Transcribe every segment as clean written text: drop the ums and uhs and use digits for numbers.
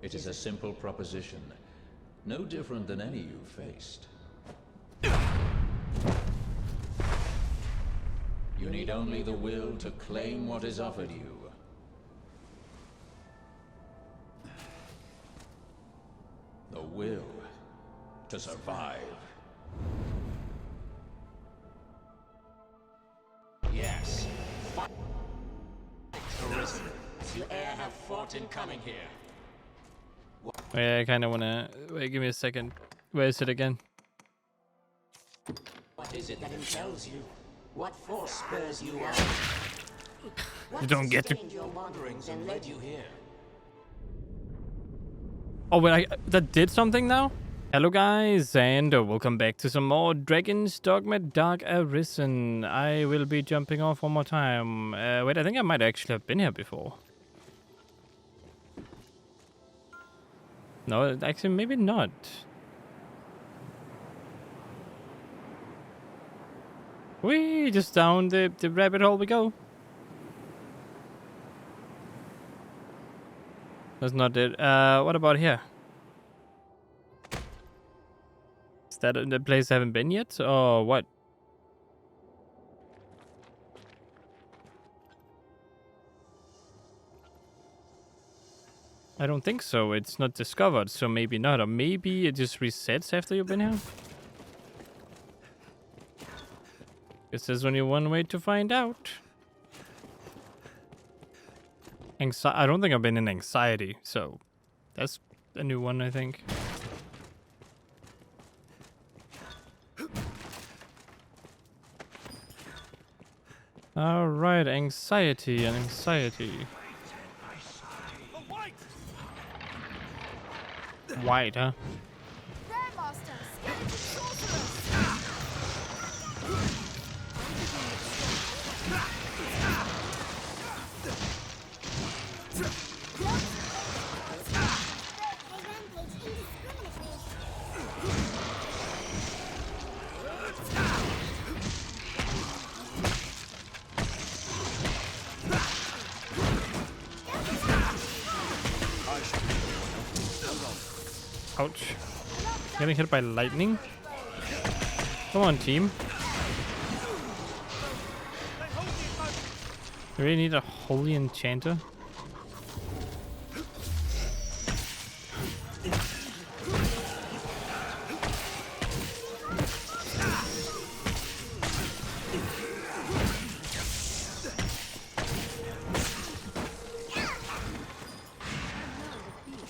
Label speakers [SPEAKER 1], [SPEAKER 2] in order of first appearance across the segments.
[SPEAKER 1] It is a simple proposition, no different than any you've faced. You need only the will to claim what is offered you. The will to survive. Yes. Arisen. You have fought in coming here.
[SPEAKER 2] Yeah, I kind of want to... Wait, give me a second. Where is it again?
[SPEAKER 3] What is it that impels you? What force spurs you on?
[SPEAKER 2] You don't get to...
[SPEAKER 3] Your wanderings and led you here.
[SPEAKER 2] Oh, wait, that did something now? Hello guys, and welcome back to some more Dragon's Dogma Dark Arisen. I will be jumping off one more time. Wait, I think I might actually have been here before. No, actually, maybe not. Whee, just down the rabbit hole we go. That's not it. What about here? Is that the place I haven't been yet, or what? I don't think so. It's not discovered, so maybe not. Or maybe it just resets after you've been here. Guess there's only one way to find out. I don't think I've been in anxiety, so that's a new one, I think. All right, anxiety and anxiety. White, huh? Ouch. Getting hit by lightning? Come on, team. We really need a holy enchanter.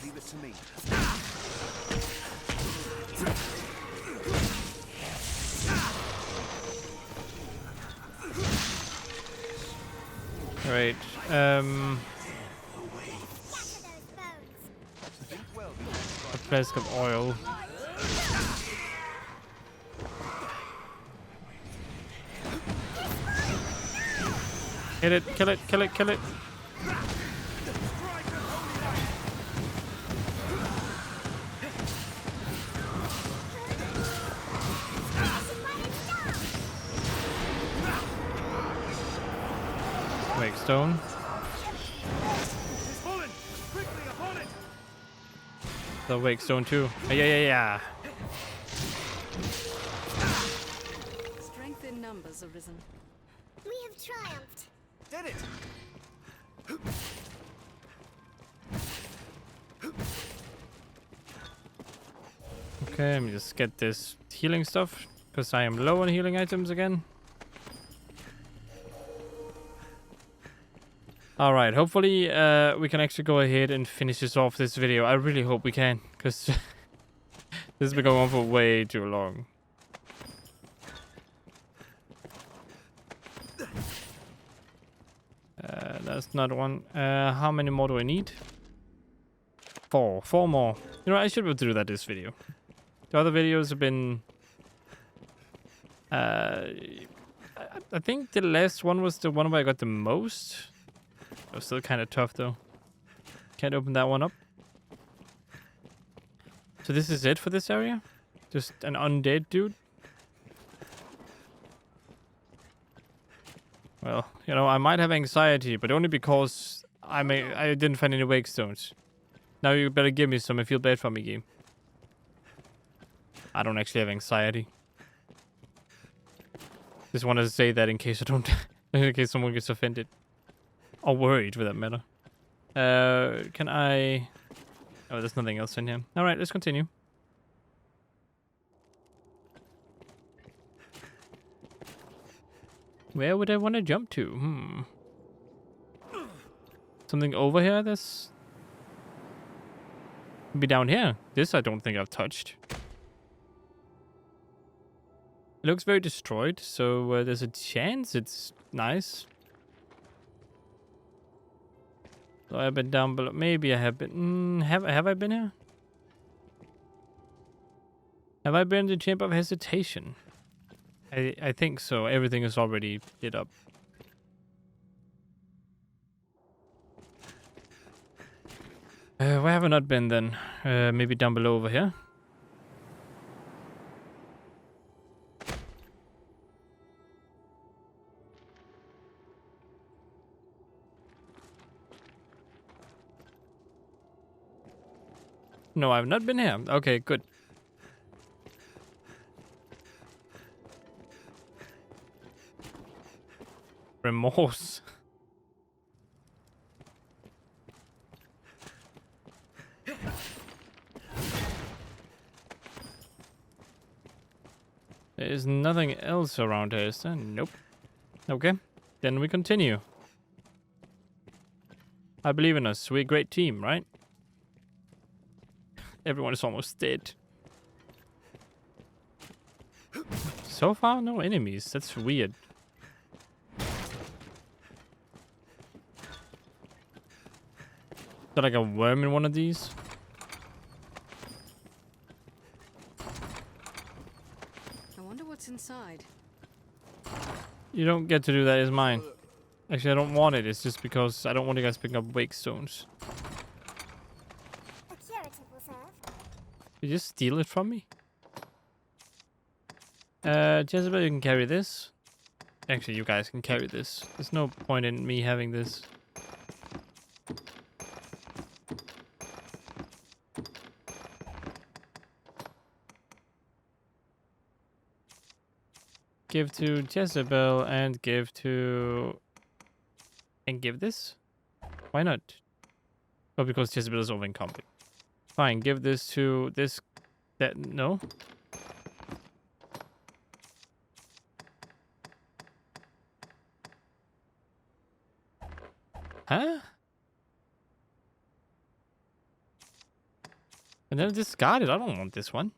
[SPEAKER 4] Leave it to me.
[SPEAKER 2] Right. A flask of oil. Hit it, kill it, kill it, kill it. Wake stone. The wake stone too. Yeah.
[SPEAKER 5] Strength in numbers, Arisen.
[SPEAKER 6] We have triumphed.
[SPEAKER 4] Did it!
[SPEAKER 2] Okay, let me just get this healing stuff because I am low on healing items again. Alright, hopefully we can actually go ahead and finish this video. I really hope we can, because this has been going on for way too long. That's not one. How many more do I need? 4 more. You know, I should be able to do that this video. The other videos have been... I think the last one was the one where I got the most. It was still kind of tough though. Can't open that one up. So this is it for this area? Just an undead dude? Well, you know, I might have anxiety, but only because I didn't find any wake stones. Now you better give me some. I feel bad for me, game. I don't actually have anxiety. Just wanted to say that in case I don't, in case someone gets offended. Or worried, for that matter. Can I... Oh, there's nothing else in here. Alright, let's continue. Where would I want to jump to? Something over here? This... Be down here. This I don't think I've touched. It looks very destroyed, so there's a chance it's nice. So I've been down below. Maybe I have been. Have I been here? Have I been in the Chamber of Hesitation? I think so. Everything is already lit up. Where have I not been then? Maybe down below over here. No, I've not been here. Okay, good. Remorse. There is nothing else around here, is there? Nope. Okay, then we continue. I believe in us. We're a great team, right? Everyone is almost dead. So far, no enemies. That's weird. Is there like a worm in one of these?
[SPEAKER 5] I wonder what's inside.
[SPEAKER 2] You don't get to do that, it's mine. Actually, I don't want it. It's just because I don't want you guys picking up wake stones.
[SPEAKER 6] A curative will serve.
[SPEAKER 2] You just steal it from me? Jezebel, you can carry this. Actually, you guys can carry this. There's no point in me having this. Give to Jezebel and give to... And give this? Why not? Oh, because Jezebel is over-encumbered. Fine, give this to this... That... No? Huh? And then discard it. I don't want this one.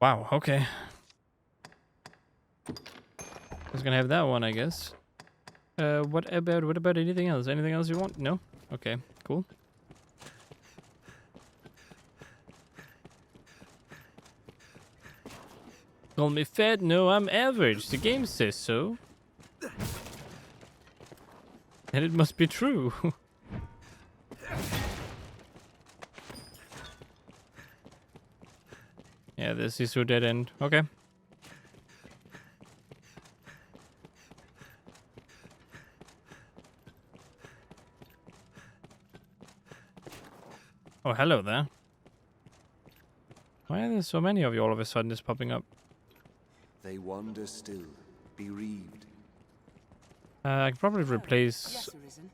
[SPEAKER 2] Wow, okay. I was gonna have that one, I guess. What about anything else? Anything else you want? No? Okay, cool. Call me fat? No, I'm average. The game says so. And it must be true. Yeah, this is a dead end. Okay. Oh, hello there. Why are there so many of you all of a sudden just popping up?
[SPEAKER 4] They wander still, bereaved.
[SPEAKER 2] I can probably replace...
[SPEAKER 7] Yes, Arisen.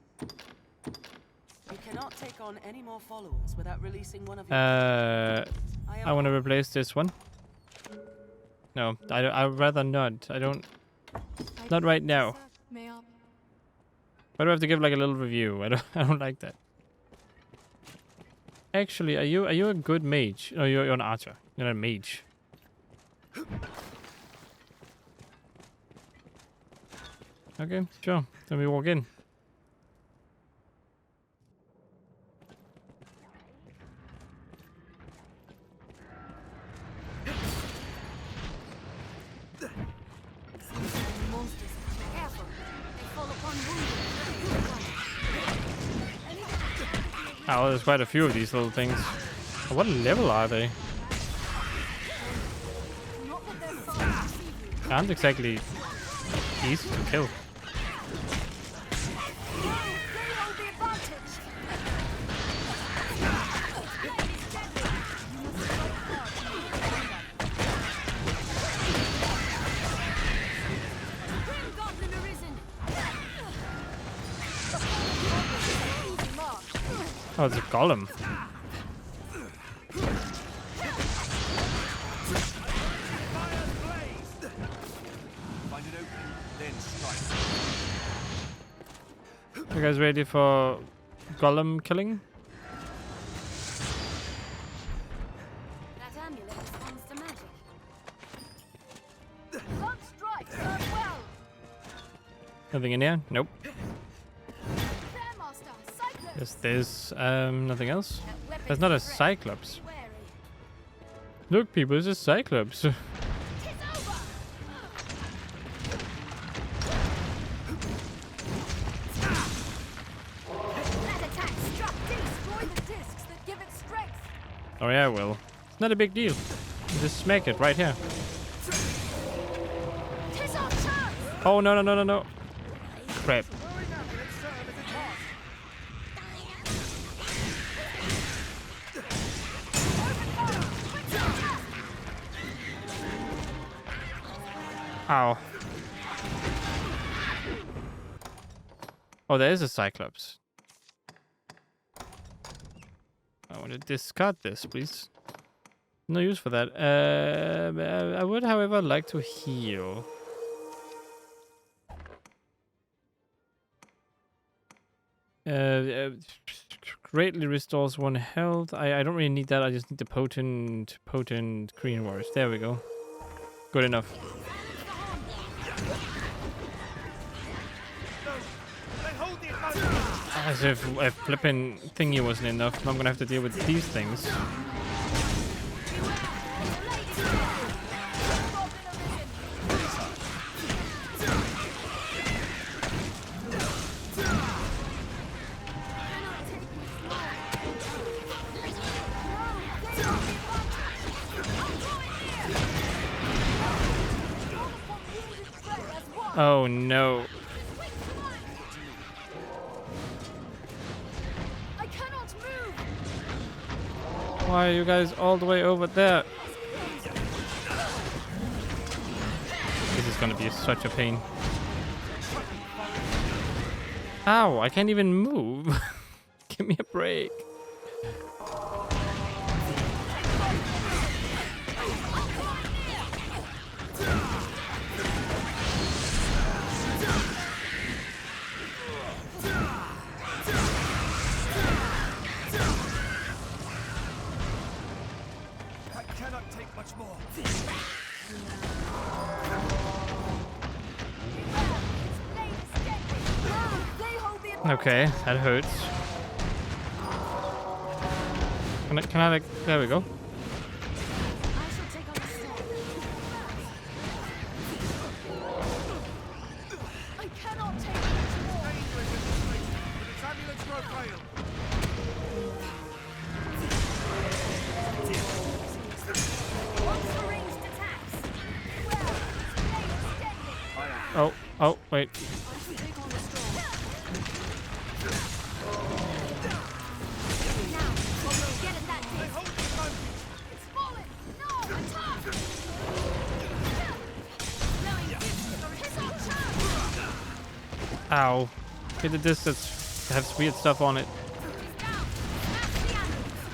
[SPEAKER 7] You cannot take on any more followers without releasing one of your...
[SPEAKER 2] I want to replace this one. No, I'd rather not. I don't... Not right now.
[SPEAKER 5] May I?
[SPEAKER 2] Why do I have to give like a little review? I don't like that. Actually, are you a good mage? No, you're an archer. You're not a mage. Okay, sure. Then we walk in.
[SPEAKER 5] Monsters. Careful. They fall upon wounded.
[SPEAKER 2] Oh, there's quite a few of these little things. What level are they?
[SPEAKER 5] Not let their fire deceive you.
[SPEAKER 2] Can't exactly easy to kill.
[SPEAKER 5] Goblin Arisen.
[SPEAKER 2] Oh, it's a golem. You guys ready for golem killing?
[SPEAKER 5] That amulet responds to magic. Blood strikes serve well.
[SPEAKER 2] Nothing in here? Nope.
[SPEAKER 5] Fairmaster, Cyclops.
[SPEAKER 2] Yes, there's nothing else.
[SPEAKER 5] That weapon
[SPEAKER 2] There's not a
[SPEAKER 5] is fresh.
[SPEAKER 2] Cyclops.
[SPEAKER 5] Wary.
[SPEAKER 2] Look, people, it's a Cyclops.
[SPEAKER 5] Tis over. That attack struck. Destroy the discs that give it strength.
[SPEAKER 2] Oh yeah, well, it's not a big deal. You just smack it right here.
[SPEAKER 5] Tis our chance.
[SPEAKER 2] Oh no no no no no! Crap! Ow! Oh, there is a Cyclops. I want to discard this, please. No use for that. I would, however, like to heal. Greatly restores 1 health. I don't really need that. I just need the potent green wars. There we go. Good enough. As if a flipping thingy wasn't enough, I'm gonna have to deal with these things. Oh no.
[SPEAKER 5] I cannot move.
[SPEAKER 2] Why are you guys all the way over there? This is gonna be such a pain. Ow, I can't even move. Give me a break. Okay, that hurts. Can I like, there we go.
[SPEAKER 5] I shall take on the storm. I cannot take much more. Once ranged attacks. Well, blade extended.
[SPEAKER 2] Oh, wait.
[SPEAKER 5] I shall take on the storm. Now, get at that disc. It's fallen. No, attack! Blowing discs. His own chance.
[SPEAKER 2] Ow. Get the disc that has weird stuff on it.
[SPEAKER 5] He's down. Smash the animals.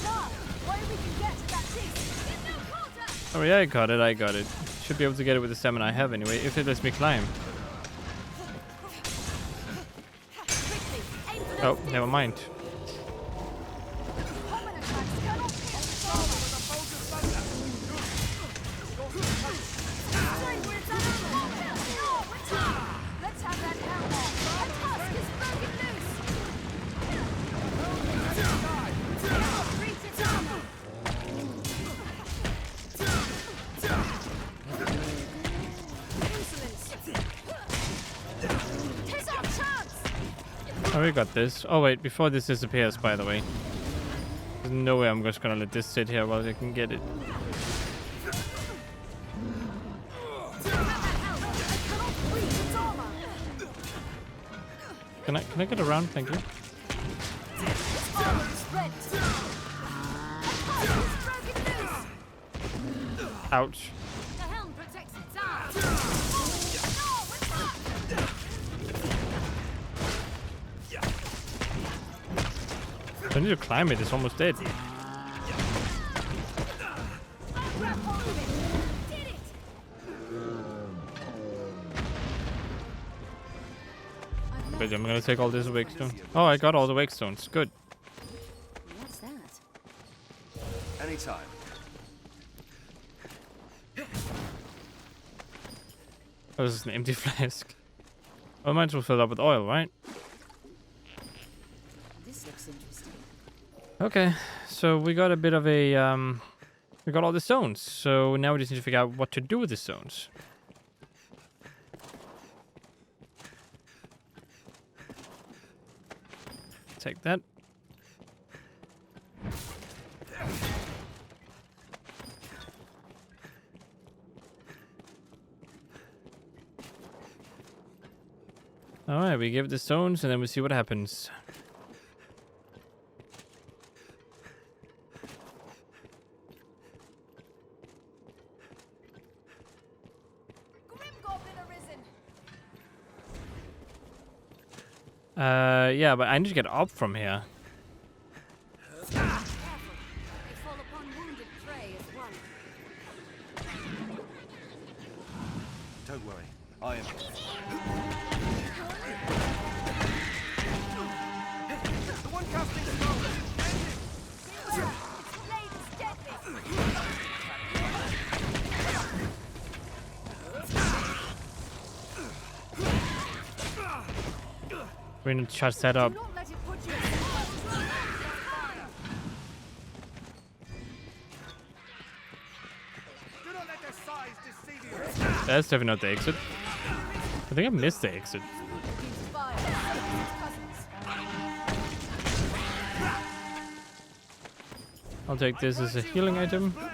[SPEAKER 5] Now, why we can get to that disc. Get no quarter.
[SPEAKER 2] Oh yeah, I got it. Should be able to get it with the stamina I have anyway, if it lets me climb.
[SPEAKER 5] Quickly, aim for those
[SPEAKER 2] Oh,
[SPEAKER 5] discs.
[SPEAKER 2] never mind.
[SPEAKER 5] Common attacks cannot pierce the armor. Straight where it's at. No, attack! Let's have that hell on. A tusk is broken loose. Reach its armor. Insolence. Tis our chance.
[SPEAKER 2] Oh, we got this. Oh wait, before this disappears, by the way. There's no way I'm just gonna let this sit here while I can get it. Can I get around? Thank you.
[SPEAKER 5] Armor is rent. A tusk is broken loose.
[SPEAKER 2] Ouch.
[SPEAKER 5] The helm protects its arms. No, it's
[SPEAKER 2] I need to climb it. It's almost dead.
[SPEAKER 5] grab hold of it. Did it.
[SPEAKER 2] Wait, I'm gonna take all these wake stones. Oh, I got all the wake stones. Good.
[SPEAKER 7] What's that?
[SPEAKER 4] Anytime.
[SPEAKER 2] Oh, this is an empty flask. Well, I might as well fill it up with oil, right?
[SPEAKER 7] This looks interesting.
[SPEAKER 2] Okay, so we got a bit of a we got all the stones. So now we just need to figure out what to do with the stones. Take that. Alright, we give it the stones and then we see what happens.
[SPEAKER 5] Grim Goblin Arisen.
[SPEAKER 2] Yeah, but I need to get up from here.
[SPEAKER 5] Careful. They fall upon wounded prey as one.
[SPEAKER 4] Don't worry. I am. The one casting spells.
[SPEAKER 5] Beware, its blade is deadly.
[SPEAKER 2] We need to charge that up.
[SPEAKER 5] Do not let it put you in fire.
[SPEAKER 4] Do not let their size deceive you.
[SPEAKER 2] That's definitely not the exit. I think I missed the exit.
[SPEAKER 5] Use fire. Its cousins.
[SPEAKER 2] I'll take this as a healing item.
[SPEAKER 5] Careful.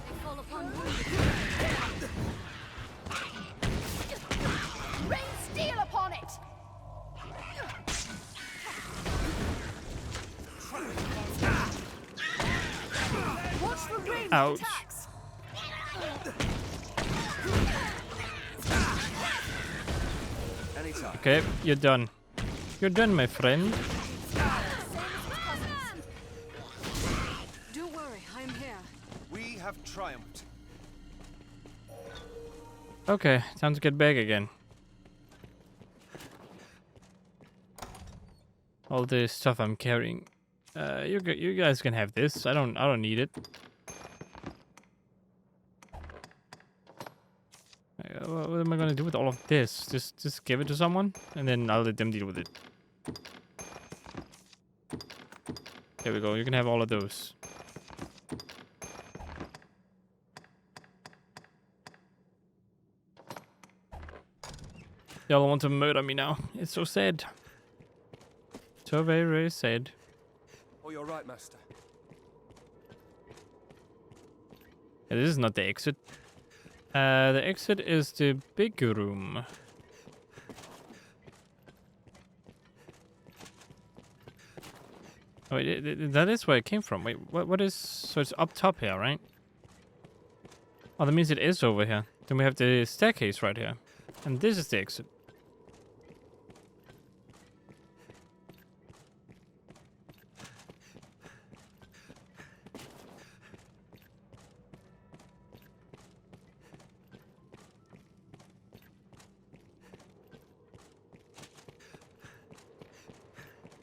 [SPEAKER 5] They fall upon wounded prey. Rain steel upon it. Watch for ranged
[SPEAKER 2] Ouch.
[SPEAKER 5] attacks.
[SPEAKER 4] Anytime.
[SPEAKER 2] Okay, you're done. You're done, my friend.
[SPEAKER 5] Don't worry, I'm here.
[SPEAKER 4] We have triumphed.
[SPEAKER 2] Okay, time to get back again. All the stuff I'm carrying. You guys can have this. I don't need it. What am I gonna do with all of this? Just give it to someone, and then I'll let them deal with it. There we go. You can have all of those. Y'all want to murder me now. It's so sad. So very, very sad.
[SPEAKER 4] Oh, you're right, Master.
[SPEAKER 2] Yeah, this is not the exit. The exit is the big room. Oh, wait, that is where it came from. Wait, what is... So it's up top here, right? Oh, that means it is over here. Then we have the staircase right here. And this is the exit.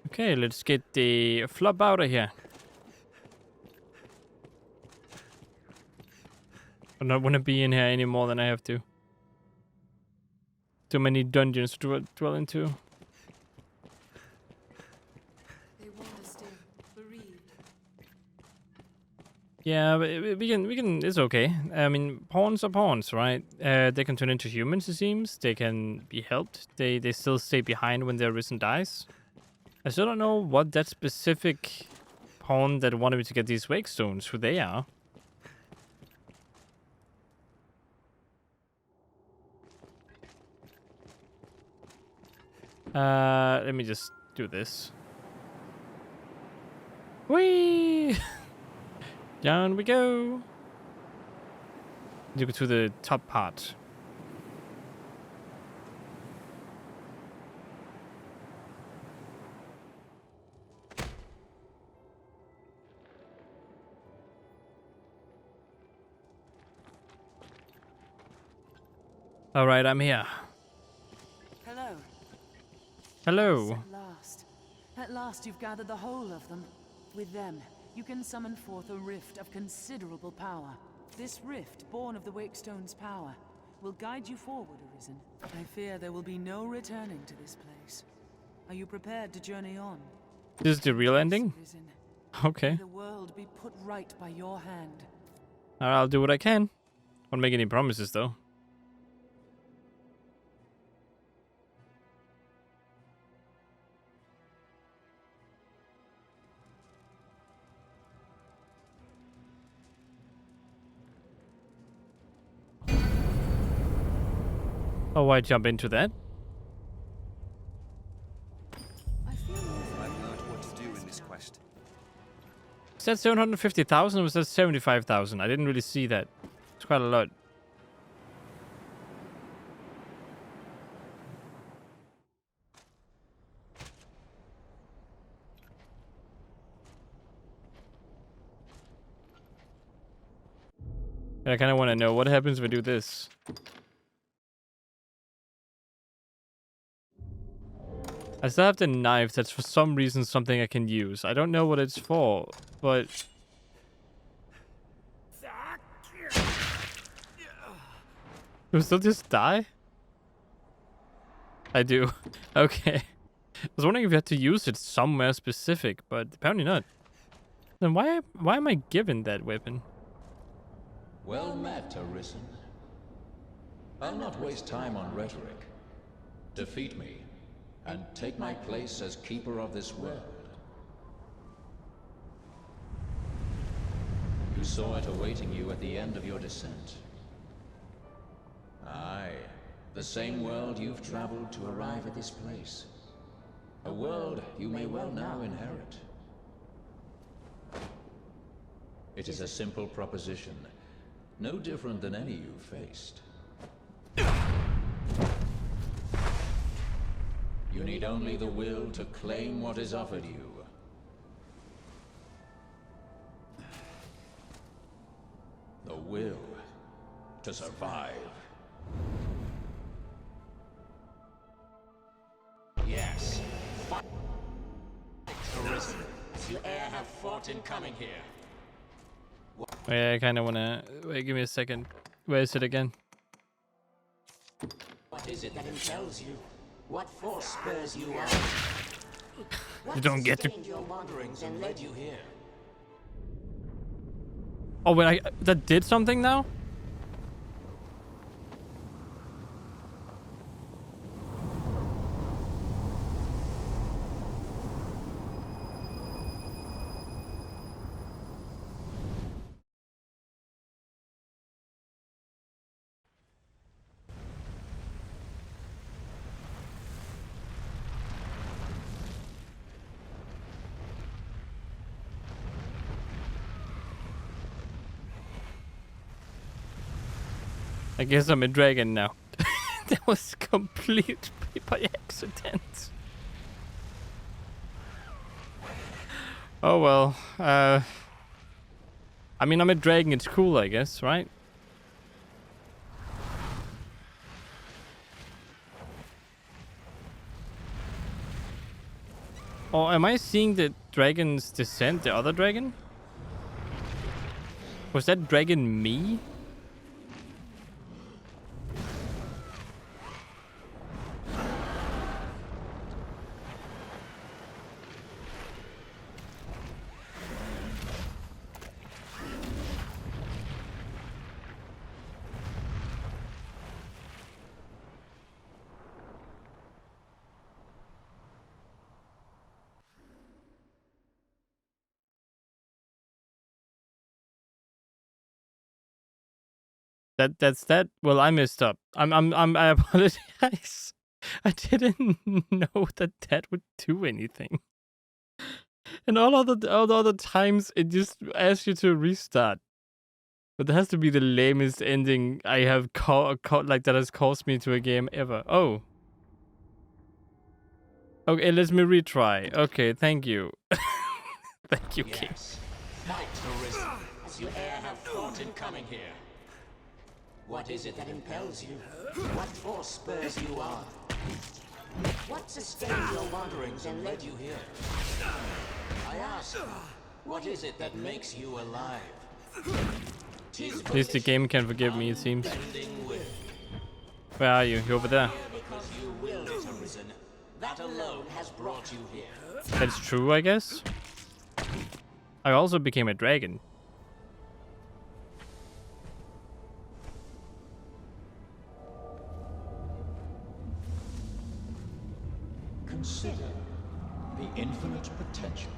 [SPEAKER 2] Okay, let's get the flop out of here. I don't want to be in here any more than I have to. Too many dungeons to dwell into.
[SPEAKER 7] They wander still, bereaved.
[SPEAKER 2] Yeah, but we can. It's okay. I mean, pawns are pawns, right? They can turn into humans. It seems they can be helped. They still stay behind when their Arisen dies. I still don't know what that specific pawn that wanted me to get these wake stones, who they are. Let me just do this. Whee! Down we go. You go to the top part. All right, I'm here.
[SPEAKER 7] Hello.
[SPEAKER 2] Hello.
[SPEAKER 7] At last. At last you've gathered the whole of them. With them, you can summon forth a rift of considerable power. This rift, born of the Wakestone's power, will guide you forward, Arisen. I fear there will be no returning to this place. Are you prepared to journey on?
[SPEAKER 2] This is the real ending?
[SPEAKER 7] Arisen,
[SPEAKER 2] Okay.
[SPEAKER 7] may the world be put right by your hand.
[SPEAKER 2] I'll do what I can. Won't make any promises, though. Oh, why jump into that?
[SPEAKER 7] I feel
[SPEAKER 4] I've learned what to do in this quest.
[SPEAKER 2] Is that 750,000 or was that 75,000? I didn't really see that. It's quite a lot. And I kind of want to know what happens if I do this. I still have the knife. That's for some reason something I can use. I don't know what it's for, but... Do I still just die? I do. Okay. I was wondering if you had to use it somewhere specific, but apparently not. Then why am I given that weapon?
[SPEAKER 1] Well met, Arisen. I'll not waste time on rhetoric. Defeat me, and take my place as keeper of this world. You saw it awaiting you at the end of your descent. Aye, the same world you've traveled to arrive at this place. A world you may well now inherit. It is a simple proposition, no different than any you've faced. You need only the will to claim what is offered you. The will to survive. Yes. Fight. Arisen. You e'er have fought in coming here.
[SPEAKER 2] Wait, I kind of want to... Wait, give me a second. Where is it again?
[SPEAKER 3] What is it that impels you? What force spurs you on?
[SPEAKER 2] You don't get to...
[SPEAKER 3] Your wanderings and led you here.
[SPEAKER 2] Oh, wait, that did something now? I guess I'm a dragon now. That was completely by accident. Oh well. I mean, I'm a dragon. It's cool, I guess, right? Or am I seeing the dragon's descent, the other dragon? Was that dragon me? That's that. Well, I messed up. I apologize. I didn't know that that would do anything. And all the other times, it just asks you to restart. But that has to be the lamest ending I have like that has caused me to a game ever. Oh. Okay, let me retry. Okay, thank you. Thank you, King.
[SPEAKER 3] Yes. Fight, Arisen, as you e'er have thought in coming here. What is it that impels you? What force spurs you on? What sustained your wanderings and led you here? I ask, what is it that makes you alive?
[SPEAKER 2] At least the game can forgive me, it seems.
[SPEAKER 3] Bending will.
[SPEAKER 2] Where are you? You're over there.
[SPEAKER 3] Because you willed it, Arisen. That alone has brought you here.
[SPEAKER 2] That's true, I guess. I also became a dragon.
[SPEAKER 1] Consider the infinite potential.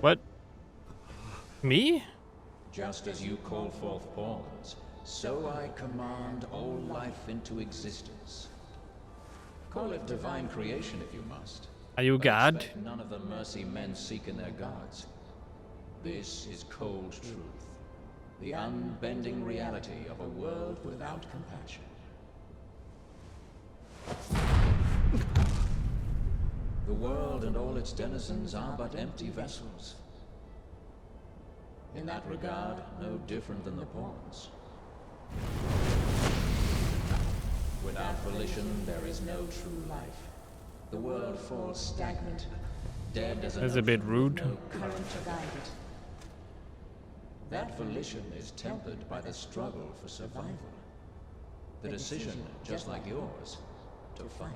[SPEAKER 2] What? Me?
[SPEAKER 1] Just as you call forth pawns, so I command all life into existence. Call it divine creation if you must.
[SPEAKER 2] Are you
[SPEAKER 1] but
[SPEAKER 2] God?
[SPEAKER 1] expect none of the mercy men seek in their gods. This is cold truth, the unbending reality of a world without compassion. The world and all its denizens are but empty vessels. In that regard, no different than the pawns. Without volition, there is no true life. The world falls stagnant, dead as an
[SPEAKER 2] That's a bit
[SPEAKER 1] ocean
[SPEAKER 2] rude.
[SPEAKER 1] with no current to guide it. That volition is tempered by the struggle for survival. The decision, just like yours, to fight.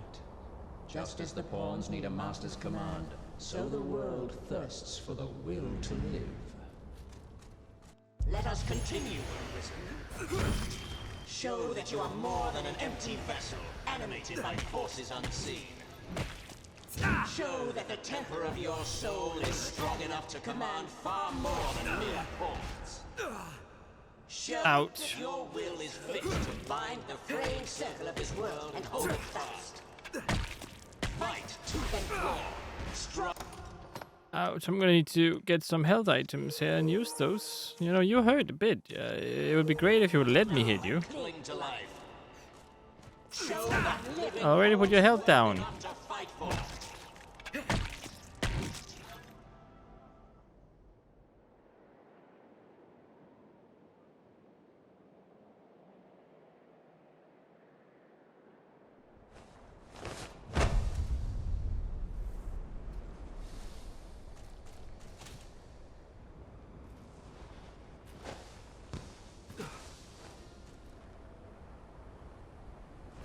[SPEAKER 1] Just as the pawns need a master's command, so the world thirsts for the will to live.
[SPEAKER 3] Let us continue, Arisen. Show that you are more than an empty vessel, animated by forces unseen. Show that the temper of your soul is strong enough to command far more than mere pawns. Show
[SPEAKER 2] Ouch.
[SPEAKER 3] that your will is fit to bind the fraying circle of this world and hold it fast. Fight tooth and claw. Strong.
[SPEAKER 2] Ouch, I'm gonna need to get some health items here and use those. You know, you hurt a bit. It would be great if you would let me hit you.
[SPEAKER 3] Cling to life. Show that living
[SPEAKER 2] Already put your health down.
[SPEAKER 3] enough to fight for.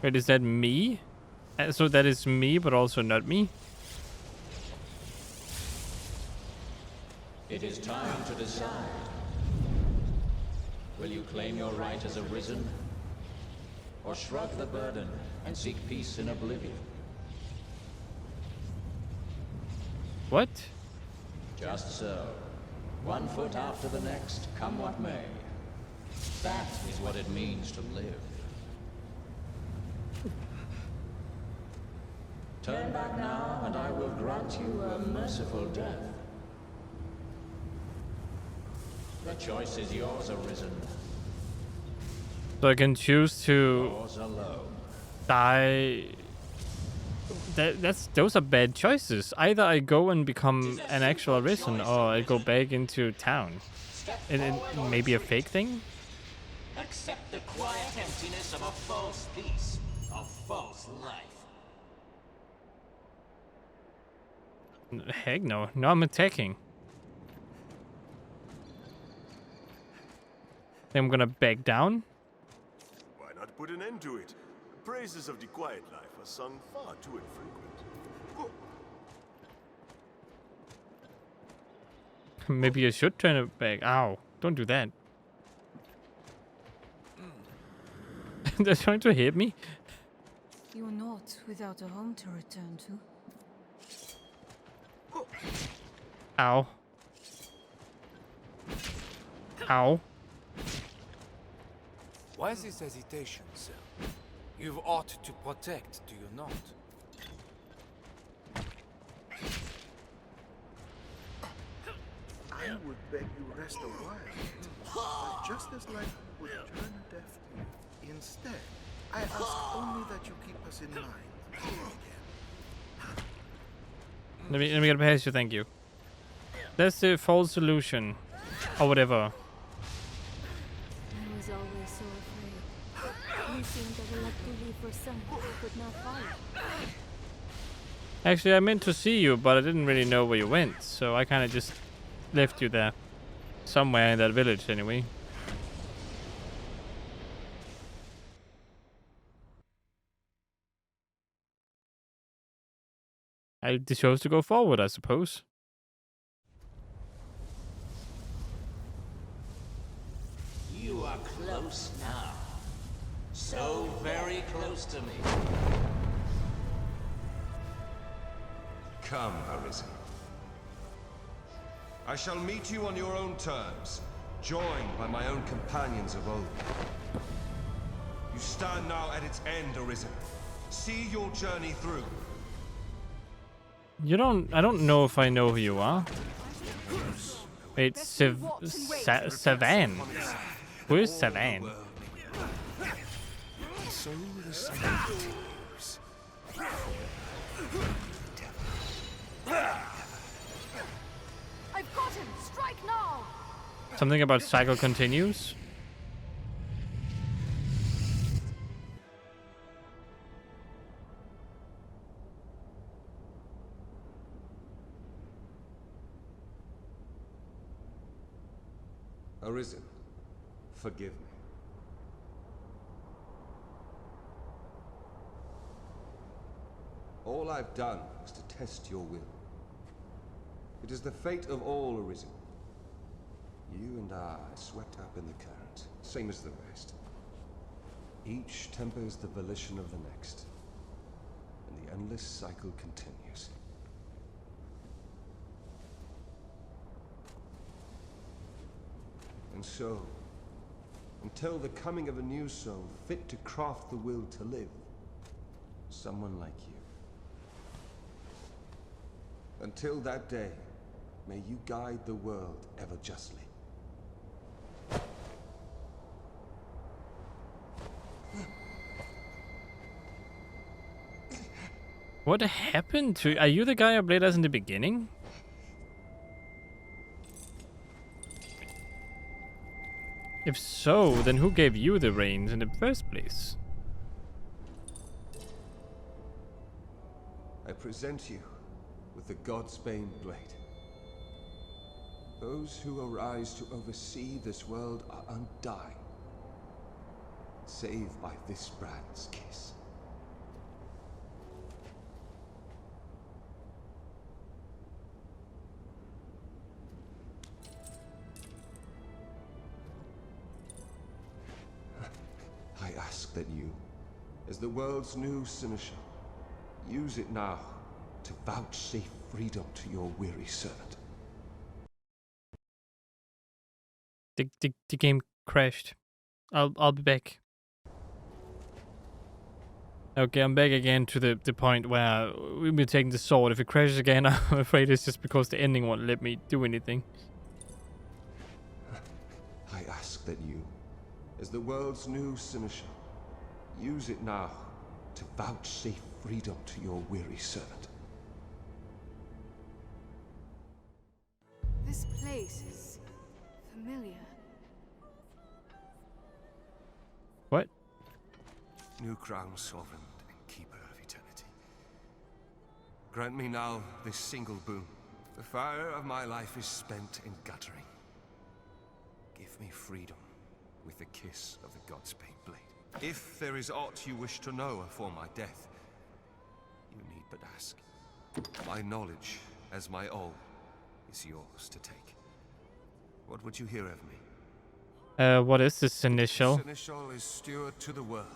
[SPEAKER 2] Wait, is that me? So that is me, but also not me?
[SPEAKER 1] It is time to decide. Will you claim your right as Arisen? Or shrug the burden and seek peace in oblivion?
[SPEAKER 2] What?
[SPEAKER 1] Just so. One foot after the next, come what may. That is what it means to live. Turn back now, and I will grant you a merciful death. The choice is yours, Arisen.
[SPEAKER 2] So I can choose to
[SPEAKER 1] Yours alone.
[SPEAKER 2] die. Those are bad choices. Either I go and become an actual Arisen, or I go back into town. It may be a fake thing?
[SPEAKER 3] Accept the quiet emptiness of a false peace, a false life.
[SPEAKER 2] Heck no. No, I'm attacking. Then I'm gonna back down.
[SPEAKER 8] Why not put an end to it? The praises of the quiet life are sung far too infrequent.
[SPEAKER 2] Maybe I should turn it back. Ow. Don't do that. They're trying to hit me.
[SPEAKER 5] You're not without a home to return to.
[SPEAKER 2] Ow. Ow.
[SPEAKER 4] Why this hesitation, sir? You've ought to protect, do you not?
[SPEAKER 9] I would beg you rest a while, just as life would turn deaf to you. Instead, I ask only that you keep us in mind.
[SPEAKER 2] Let me get past you, thank you. That's the false solution. Or whatever.
[SPEAKER 5] I was always so afraid. You seemed to have left to leave for someone who could not follow.
[SPEAKER 2] Actually, I meant to see you, but I didn't really know where you went, so I kind of just left you there. Somewhere in that village, anyway. I chose to go forward, I suppose.
[SPEAKER 3] You are close now. So very close to me.
[SPEAKER 10] Come, Arisen. I shall meet you on your own terms, joined by my own companions of old. You stand now at its end, Arisen. See your journey through.
[SPEAKER 2] I don't know if I know who you are. Wait, Savan. Who is Savan?
[SPEAKER 9] So the sun continues.
[SPEAKER 5] I've got him! Strike now!
[SPEAKER 2] Something about cycle continues?
[SPEAKER 10] Arisen, forgive me. All I've done was to test your will. It is the fate of all Arisen. You and I are swept up in the current, same as the rest. Each tempers the volition of the next, and the endless cycle continues. And so, until the coming of a new soul fit to craft the will to live, someone like you. Until that day, may you guide the world ever justly.
[SPEAKER 2] What happened to... Are you the guy I played as in the beginning? If so, then who gave you the reins in the first place?
[SPEAKER 10] I present you with the Godsbane blade. Those who arise to oversee this world are undying, save by this brand's kiss. I ask that you, as the world's new seneschal, use it now to vouchsafe freedom to your weary servant.
[SPEAKER 2] The game crashed. I'll be back. Okay, I'm back again to the point where we'll be taking the sword. If it crashes again, I'm afraid it's just because the ending won't let me do anything.
[SPEAKER 10] I ask that you, as the world's new seneschal, use it now to vouchsafe freedom to your weary servant.
[SPEAKER 5] This place is familiar.
[SPEAKER 2] What?
[SPEAKER 10] New crown sovereign and keeper of eternity. Grant me now this single boon. The fire of my life is spent in guttering. Give me freedom with the kiss of the Godsbane blade. If there is aught you wish to know afore my death, you need but ask. My knowledge, as my all, is yours to take. What would you hear of me?
[SPEAKER 2] What is this initial?
[SPEAKER 10] Seneschal is steward to the world.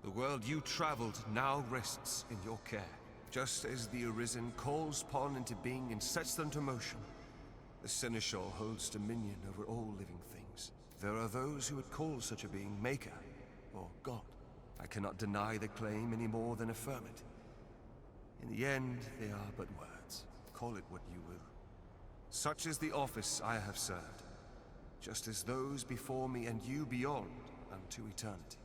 [SPEAKER 10] The world you traveled now rests in your care. Just as the Arisen calls upon into being and sets them to motion, The Seneschal holds dominion over all living things. There are those who would call such a being Maker, or God. I cannot deny the claim any more than affirm it. In the end, they are but words. Call it what you will. Such is the office I have served, just as those before me and you beyond unto eternity.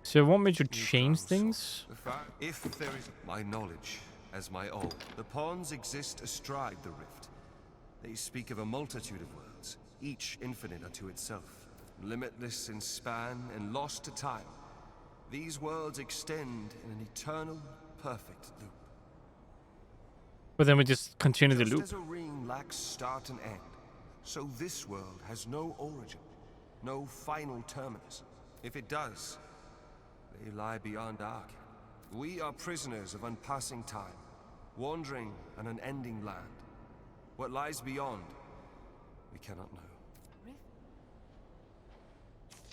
[SPEAKER 2] So you want me to change things?
[SPEAKER 10] If there is my knowledge as my own, the pawns exist astride the rift. They speak of a multitude of worlds, each infinite unto itself, limitless in span and lost to time. These worlds extend in an eternal, perfect loop.
[SPEAKER 2] But then we just continue the
[SPEAKER 10] Just
[SPEAKER 2] loop.
[SPEAKER 10] as a ring lacks start and end, so this world has no origin, no final terminus. If it does, they lie beyond Ark. We are prisoners of unpassing time, wandering an unending land. What lies beyond, we cannot know.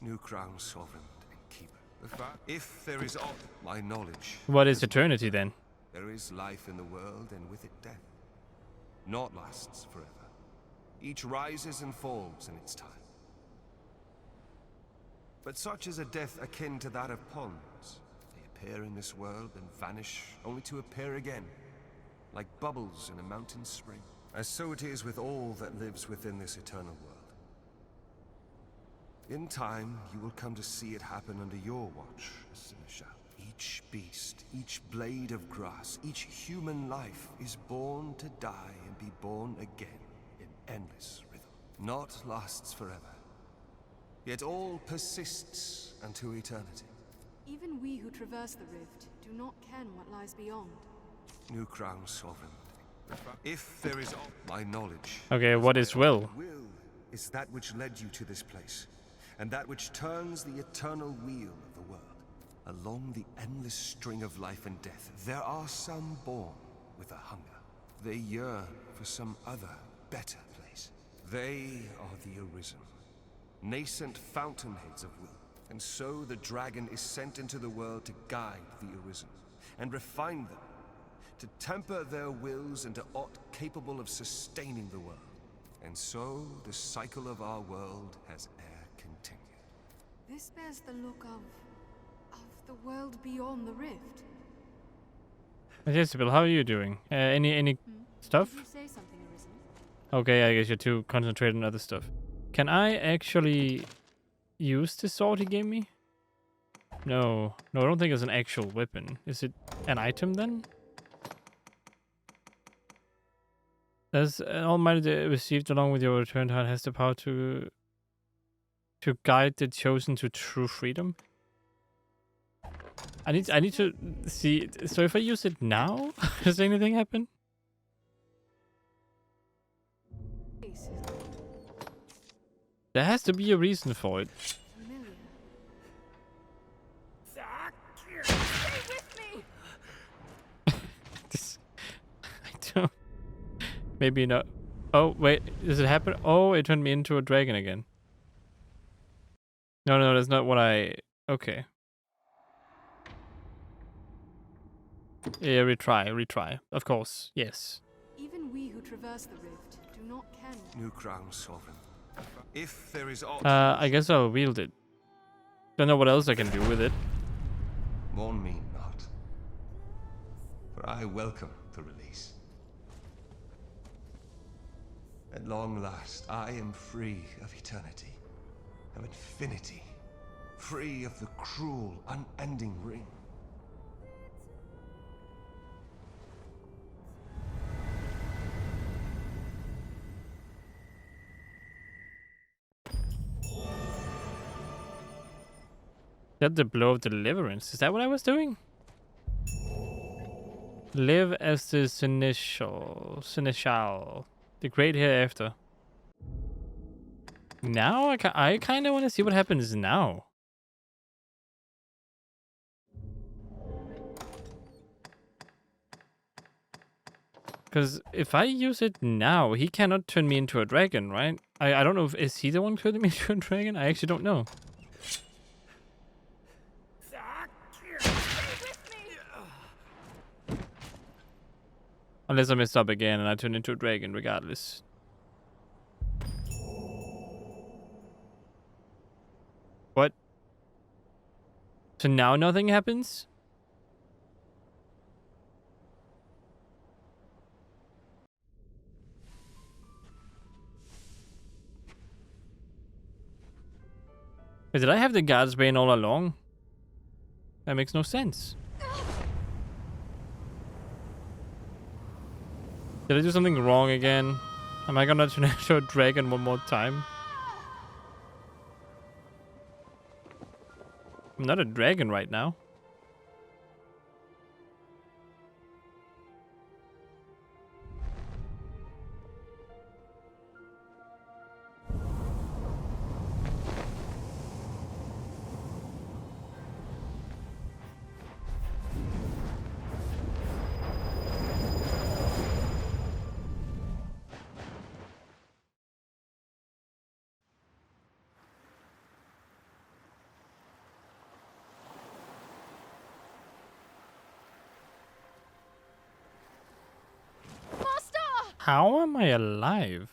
[SPEAKER 10] New crown sovereign and keeper. If there is aught my knowledge,
[SPEAKER 2] What is eternity then?
[SPEAKER 10] there is life in the world, and with it death. Naught lasts forever. Each rises and falls in its time. But such is a death akin to that of pawns. They appear in this world and vanish, only to appear again, like bubbles in a mountain spring. As so it is with all that lives within this eternal world. In time, you will come to see it happen under your watch, Seneschal. Each beast, each blade of grass, each human life is born to die and be born again in endless rhythm. Naught lasts forever, yet all persists unto eternity.
[SPEAKER 5] Even we who traverse the rift do not ken what lies beyond.
[SPEAKER 10] New crown sovereign. If there is my knowledge.
[SPEAKER 2] Okay, what is will?
[SPEAKER 10] Will is that which led you to this place, and that which turns the eternal wheel of the world. Along the endless string of life and death, there are some born with a hunger. They yearn for some other, better place. They are the Arisen, nascent fountainheads of will. And so the dragon is sent into the world to guide the Arisen, and refine them, to temper their wills into aught capable of sustaining the world. And so the cycle of our world has e'er continued.
[SPEAKER 5] This bears the look of the world beyond the rift.
[SPEAKER 2] Jezebel, how are you doing? Any stuff?
[SPEAKER 5] Did you say something, Arisen?
[SPEAKER 2] Okay, I guess you're too concentrated on other stuff. Can I actually use the sword he gave me? No, I don't think it's an actual weapon. Is it an item then? As an almighty received along with your returned heart has the power to guide the chosen to true freedom. I need to see. So if I use it now, does anything happen? There has to be a reason for it.
[SPEAKER 5] Familiar. Stay with me.
[SPEAKER 2] I don't. Maybe not. Oh wait, does it happen? Oh, it turned me into a dragon again. No, that's not what I. Okay. Yeah, retry. Of course, yes.
[SPEAKER 5] Even we who traverse the rift do not ken.
[SPEAKER 10] New crown sovereign. If there is aught
[SPEAKER 2] I guess I'll wield it. Don't know what else I can do with it.
[SPEAKER 10] mourn me not, for I welcome the release. At long last, I am free of eternity, of infinity, free of the cruel, unending ring.
[SPEAKER 2] That the blow of deliverance. Is that what I was doing? Live as the Seneschal. The great hereafter. Now I kind of want to see what happens now. Because if I use it now, he cannot turn me into a dragon, right? I don't know if is he the one turning me into a dragon? I actually don't know. Unless I mess up again and I turn into a dragon regardless. What? So now nothing happens? Wait, did I have the God's Bane all along? That makes no sense. Did I do something wrong again? Am I gonna turn into a dragon one more time? I'm not a dragon right now. How am I alive?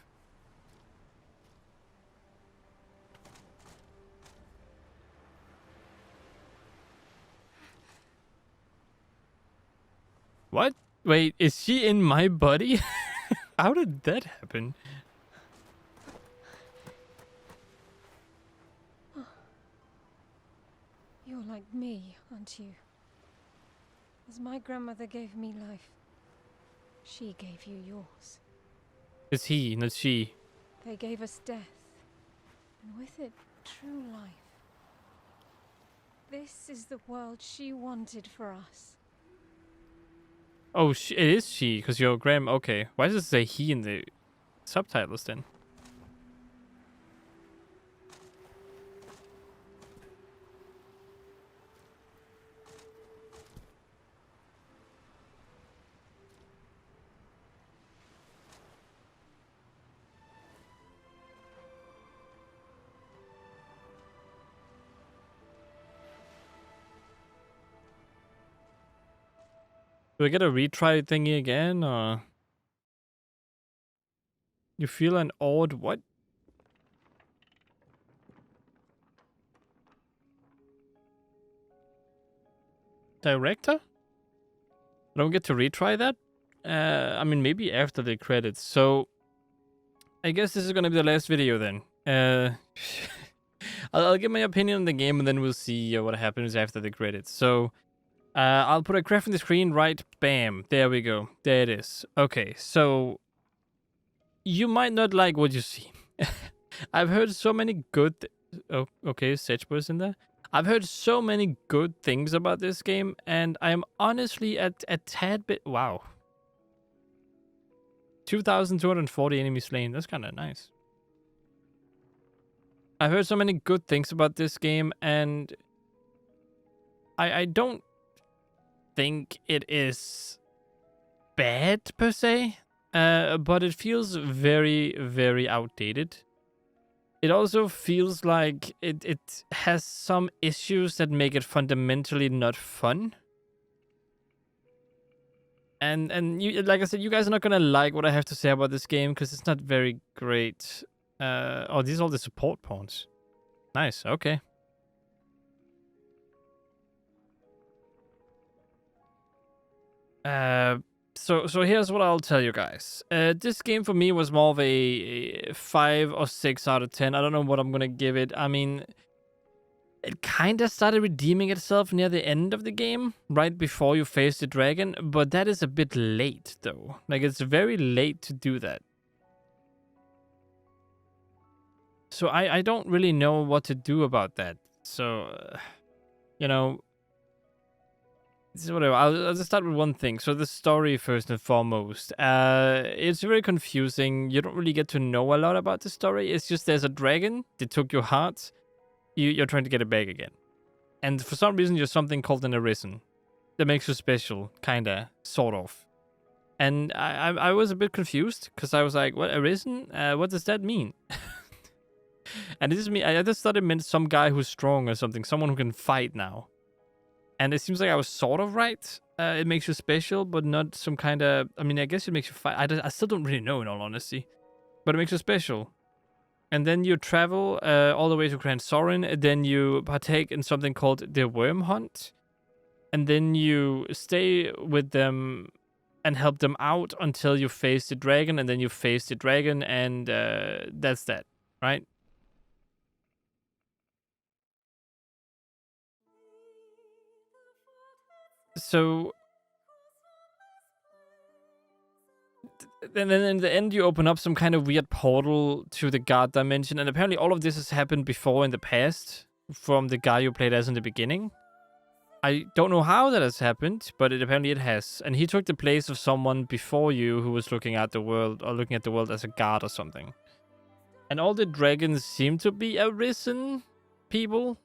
[SPEAKER 2] What? Wait, is she in my body? How did that happen?
[SPEAKER 5] You're like me, aren't you? As my grandmother gave me life, she gave you yours.
[SPEAKER 2] It's he, not she.
[SPEAKER 5] They gave us death, and with it, true life. This is the world she wanted for us.
[SPEAKER 2] Oh, it is she, because your grandma. Okay, why does it say he in the subtitles then? Do I get a retry thingy again, or you feel an odd what? Director? I don't get to retry that? I mean, maybe after the credits. So, I guess this is gonna be the last video then. I'll give my opinion on the game and then we'll see what happens after the credits. So, I'll put a graph on the screen, right? Bam. There we go. There it is. Okay, so you might not like what you see. I've heard so many good... Oh, okay, Sedgebush in there. I've heard so many good things about this game, and I'm honestly a tad bit... Wow. 2,240 enemies slain. That's kind of nice. I've heard so many good things about this game, and I don't think it is bad per se, but it feels very, very outdated. It also feels like it has some issues that make it fundamentally not fun. And you, like I said, you guys are not gonna like what I have to say about this game because it's not very great. Oh, these are all the support pawns. Nice. Okay. So here's what I'll tell you guys. This game for me was more of a 5 or 6 out of 10. I don't know what I'm gonna give it. I mean, it kind of started redeeming itself near the end of the game, right before you face the dragon, but that is a bit late, though. Like, it's very late to do that. So I don't really know what to do about that. So, you know... Whatever. I'll just start with one thing. So the story first and foremost. It's very confusing. You don't really get to know a lot about the story. It's just there's a dragon. They took your heart. You're trying to get it back again. And for some reason, you're something called an Arisen. That makes you special. Kinda. Sort of. And I was a bit confused. Because I was like, what, Arisen? What does that mean? And I just thought it meant some guy who's strong or something. Someone who can fight now. And it seems like I was sort of right. it makes you special, but not some kind of... I mean, I guess it makes you fight. I still don't really know, in all honesty. But it makes you special. And then you travel all the way to Grand Sorin, and then you partake in something called the Worm Hunt. And then you stay with them and help them out until you face the dragon, and then you face the dragon, and that's that, right? So then in the end, you open up some kind of weird portal to the God dimension, and apparently all of this has happened before in the past from the guy you played as in the beginning. I don't know how that has happened, but apparently it has. And he took the place of someone before you who was looking at the world, or looking at the world as a god or something. And all the dragons seem to be Arisen people.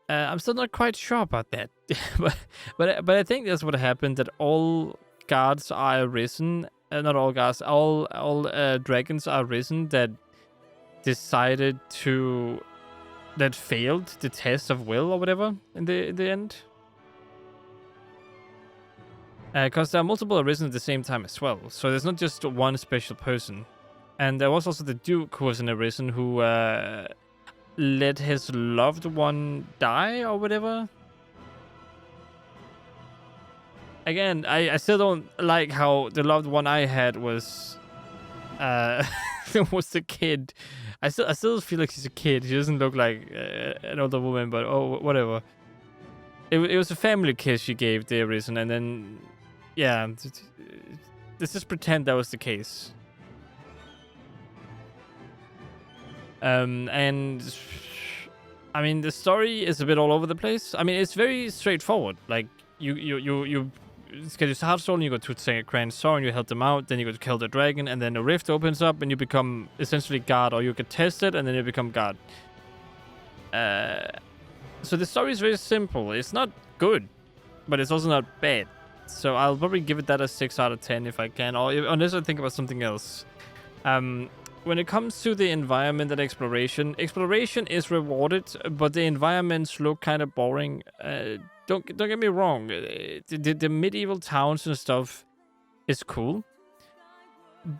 [SPEAKER 2] I'm still not quite sure about that, but I think that's what happened. That all gods are Arisen, not all gods, all dragons are Arisen that decided to, that failed the test of will or whatever in the end. Because there are multiple Arisen at the same time as well, so there's not just one special person. And there was also the Duke who was an Arisen who let his loved one die or whatever. Again, I still don't like how the loved one I had was was the kid. I still feel like she's a kid. She doesn't look like an older woman, but oh, whatever. It was a family kiss she gave the Arisen, and then yeah, let's just pretend that was the case. And I mean, the story is a bit all over the place. I mean, it's very straightforward. Like you get your Hearthstone, you go to Grand Sorin, you help them out, then you go to kill the dragon, and then a rift opens up, and you become essentially God, or you get tested, and then you become God. So the story is very simple. It's not good, but it's also not bad. So I'll probably give it that a 6 out of 10 if I can, or unless I think about something else. When it comes to the environment and exploration is rewarded, but the environments look kind of boring. Don't get me wrong. The medieval towns and stuff is cool,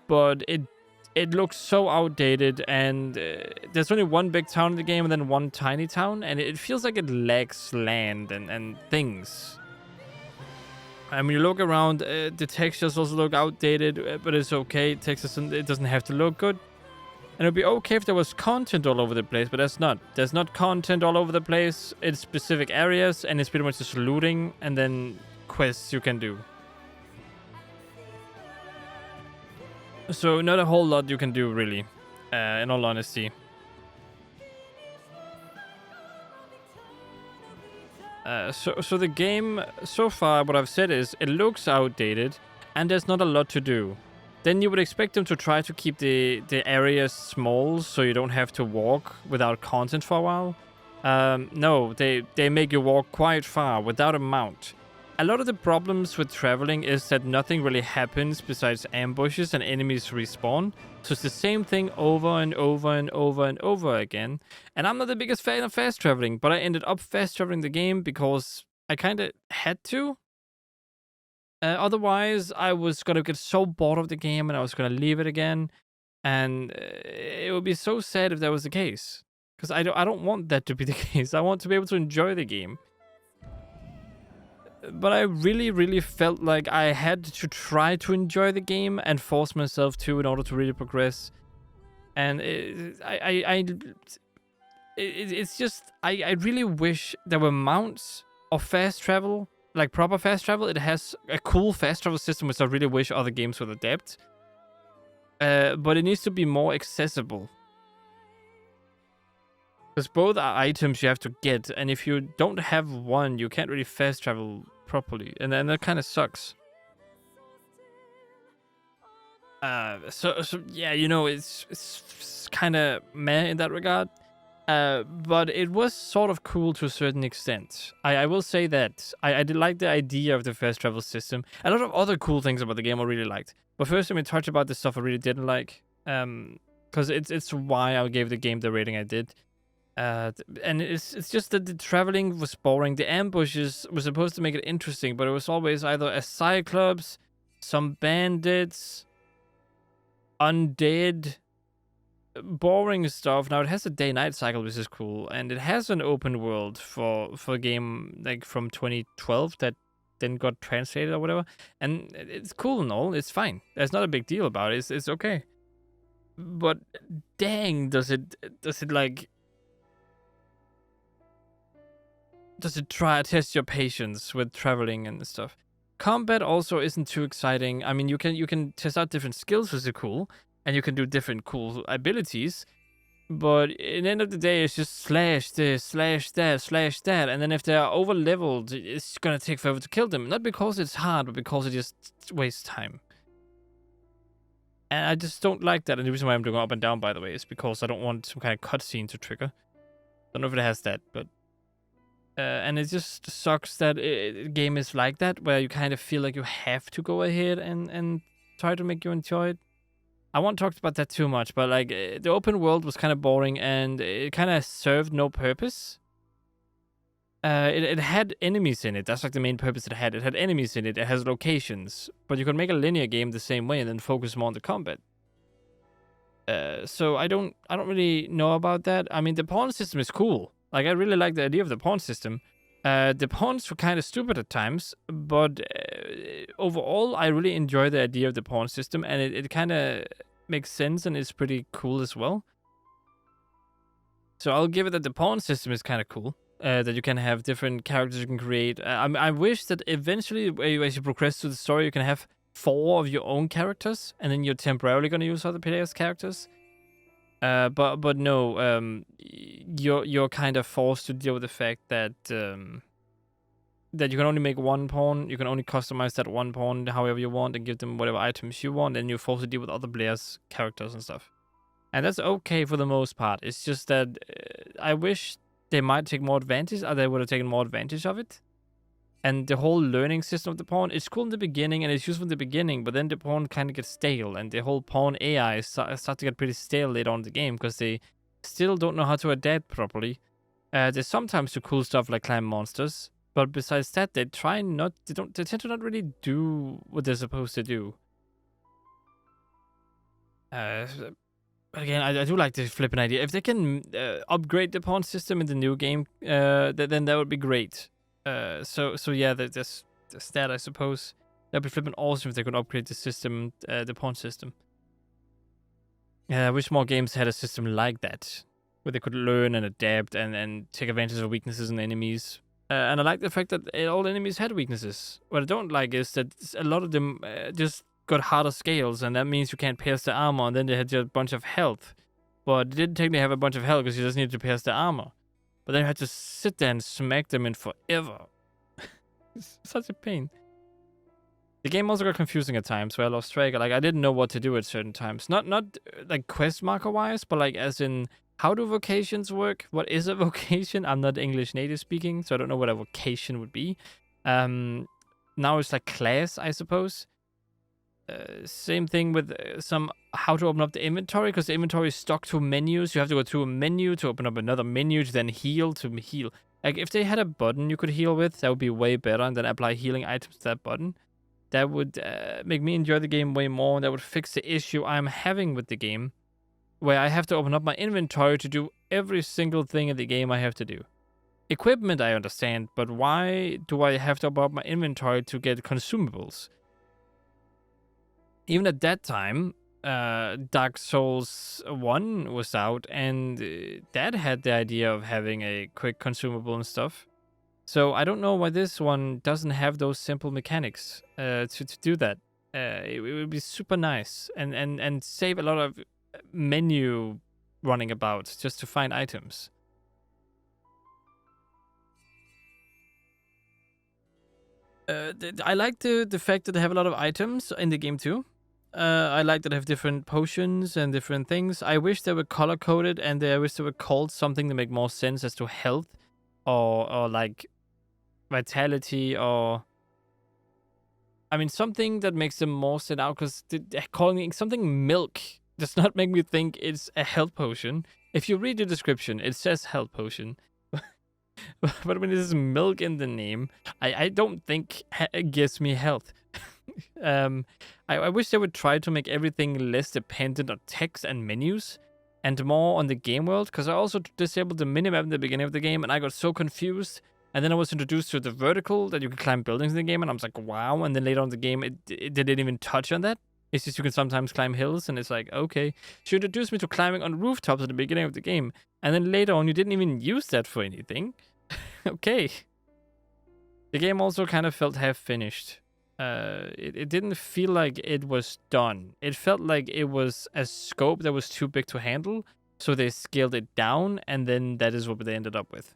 [SPEAKER 2] but it looks so outdated, and there's only one big town in the game and then one tiny town, and it feels like it lacks land and things. And when you look around, the textures also look outdated, but it's okay. Textures, it doesn't have to look good. And it would be okay if there was content all over the place, but that's not. There's not content all over the place. It's specific areas, and it's pretty much just looting and then quests you can do. So not a whole lot you can do, really, in all honesty. So the game, so far, what I've said is, it looks outdated, and there's not a lot to do. Then you would expect them to try to keep the areas small, so you don't have to walk without content for a while. No, they make you walk quite far without a mount. A lot of the problems with traveling is that nothing really happens besides ambushes and enemies respawn. So it's the same thing over and over and over and over again. And I'm not the biggest fan of fast traveling, but I ended up fast traveling the game because I kind of had to. Otherwise, I was going to get so bored of the game and I was going to leave it again. And it would be so sad if that was the case. Because I don't want that to be the case. I want to be able to enjoy the game. But I really, really felt like I had to try to enjoy the game and force myself to in order to really progress. And it's just, I really wish there were mounts of fast travel, like proper fast travel. It has a cool fast travel system, which I really wish other games would adapt. But it needs to be more accessible. Because both are items you have to get, and if you don't have one, you can't really fast travel properly, and then that kind of sucks. So yeah, you know, it's kind of meh in that regard. But it was sort of cool to a certain extent. I will say that I did like the idea of the fast travel system. A lot of other cool things about the game I really liked. But first, let me touch about the stuff I really didn't like. Because it's why I gave the game the rating I did. And it's just that the traveling was boring. The ambushes were supposed to make it interesting, but it was always either a cyclops, some bandits, undead, boring stuff. Now it has a day-night cycle, which is cool, and it has an open world for a game like from 2012 that then got translated or whatever. And it's cool and all. It's fine. There's not a big deal about it. It's okay. But dang, does it like does it try to test your patience with traveling and stuff? Combat also isn't too exciting. I mean, you can test out different skills, which is cool, and you can do different cool abilities. But at the end of the day, it's just slash this, slash that, slash that, and then if they are over leveled, it's gonna take forever to kill them. Not because it's hard, but because it just wastes time. And I just don't like that. And the reason why I'm doing up and down, by the way, is because I don't want some kind of cutscene to trigger. Don't know if it has that, but and it just sucks that the game is like that, where you kind of feel like you have to go ahead and try to make you enjoy it. I won't talk about that too much, but like the open world was kind of boring and it kind of served no purpose. It had enemies in it. That's like the main purpose it had. It had enemies in it. It has locations, but you could make a linear game the same way and then focus more on the combat. So I don't really know about that. I mean, the pawn system is cool. Like, I really like the idea of the pawn system. The pawns were kind of stupid at times, but overall, I really enjoy the idea of the pawn system, and it kind of makes sense and is pretty cool as well. So I'll give it that the pawn system is kind of cool. That you can have different characters you can create. I wish that eventually, as you progress through the story, you can have 4 of your own characters, and then you're temporarily going to use other players' characters. But no, you're kind of forced to deal with the fact that that you can only make one pawn. You can only customize that one pawn however you want and give them whatever items you want, and you're forced to deal with other players' characters and stuff. And that's okay for the most part. It's just that I wish they might take more advantage, or they would have taken more advantage of it. And the whole learning system of the pawn, it's cool in the beginning and it's useful in the beginning, but then the pawn kind of gets stale, and the whole pawn AI start to get pretty stale later on in the game because they still don't know how to adapt properly. They sometimes do cool stuff like climb monsters, but besides that, they tend to not really do what they're supposed to do. Again, I do like the flipping idea. If they can upgrade the pawn system in the new game, then that would be great. So yeah, that's that, I suppose. That'd be flipping awesome if they could upgrade the system, the pawn system. Yeah, I wish more games had a system like that, where they could learn and adapt and take advantage of weaknesses in enemies. And I like the fact that all enemies had weaknesses. What I don't like is that a lot of them just got harder scales, and that means you can't pierce the armor, and then they had just a bunch of health. But they didn't technically have a bunch of health because you just needed to pierce the armor. But then you had to sit there and smack them in forever. It's such a pain. The game also got confusing at times, where I lost track. Like, I didn't know what to do at certain times. Not like quest marker wise, but like as in, how do vocations work? What is a vocation? I'm not English native speaking, so I don't know what a vocation would be. Now it's like class, I suppose. Same thing with some how to open up the inventory, because the inventory is stuck to menus. You have to go through a menu to open up another menu to then heal. Like, if they had a button you could heal with, that would be way better, and then apply healing items to that button. That would make me enjoy the game way more, and that would fix the issue I'm having with the game, where I have to open up my inventory to do every single thing in the game I have to do. Equipment, I understand, but why do I have to open up my inventory to get consumables? Even at that time, Dark Souls 1 was out, and that had the idea of having a quick consumable and stuff. So I don't know why this one doesn't have those simple mechanics to do that. It would be super nice and save a lot of menu running about just to find items. I like the fact that they have a lot of items in the game too. I like that they have different potions and different things. I wish they were color-coded, and I wish they were called something to make more sense as to health or like vitality, or I mean something that makes them more stand out, because calling it something milk does not make me think it's a health potion. If you read the description, it says health potion. But when there's milk in the name, I don't think it gives me health. I wish they would try to make everything less dependent on text and menus and more on the game world, because I also disabled the minimap in the beginning of the game and I got so confused. And then I was introduced to the vertical that you could climb buildings in the game, and I was like, wow. And then later on in the game, it didn't even touch on that. It's just you can sometimes climb hills, and it's like, okay. She introduced me to climbing on rooftops at the beginning of the game, and then later on, you didn't even use that for anything. Okay. The game also kind of felt half-finished. It didn't feel like it was done. It felt like it was a scope that was too big to handle, so they scaled it down, and then that is what they ended up with.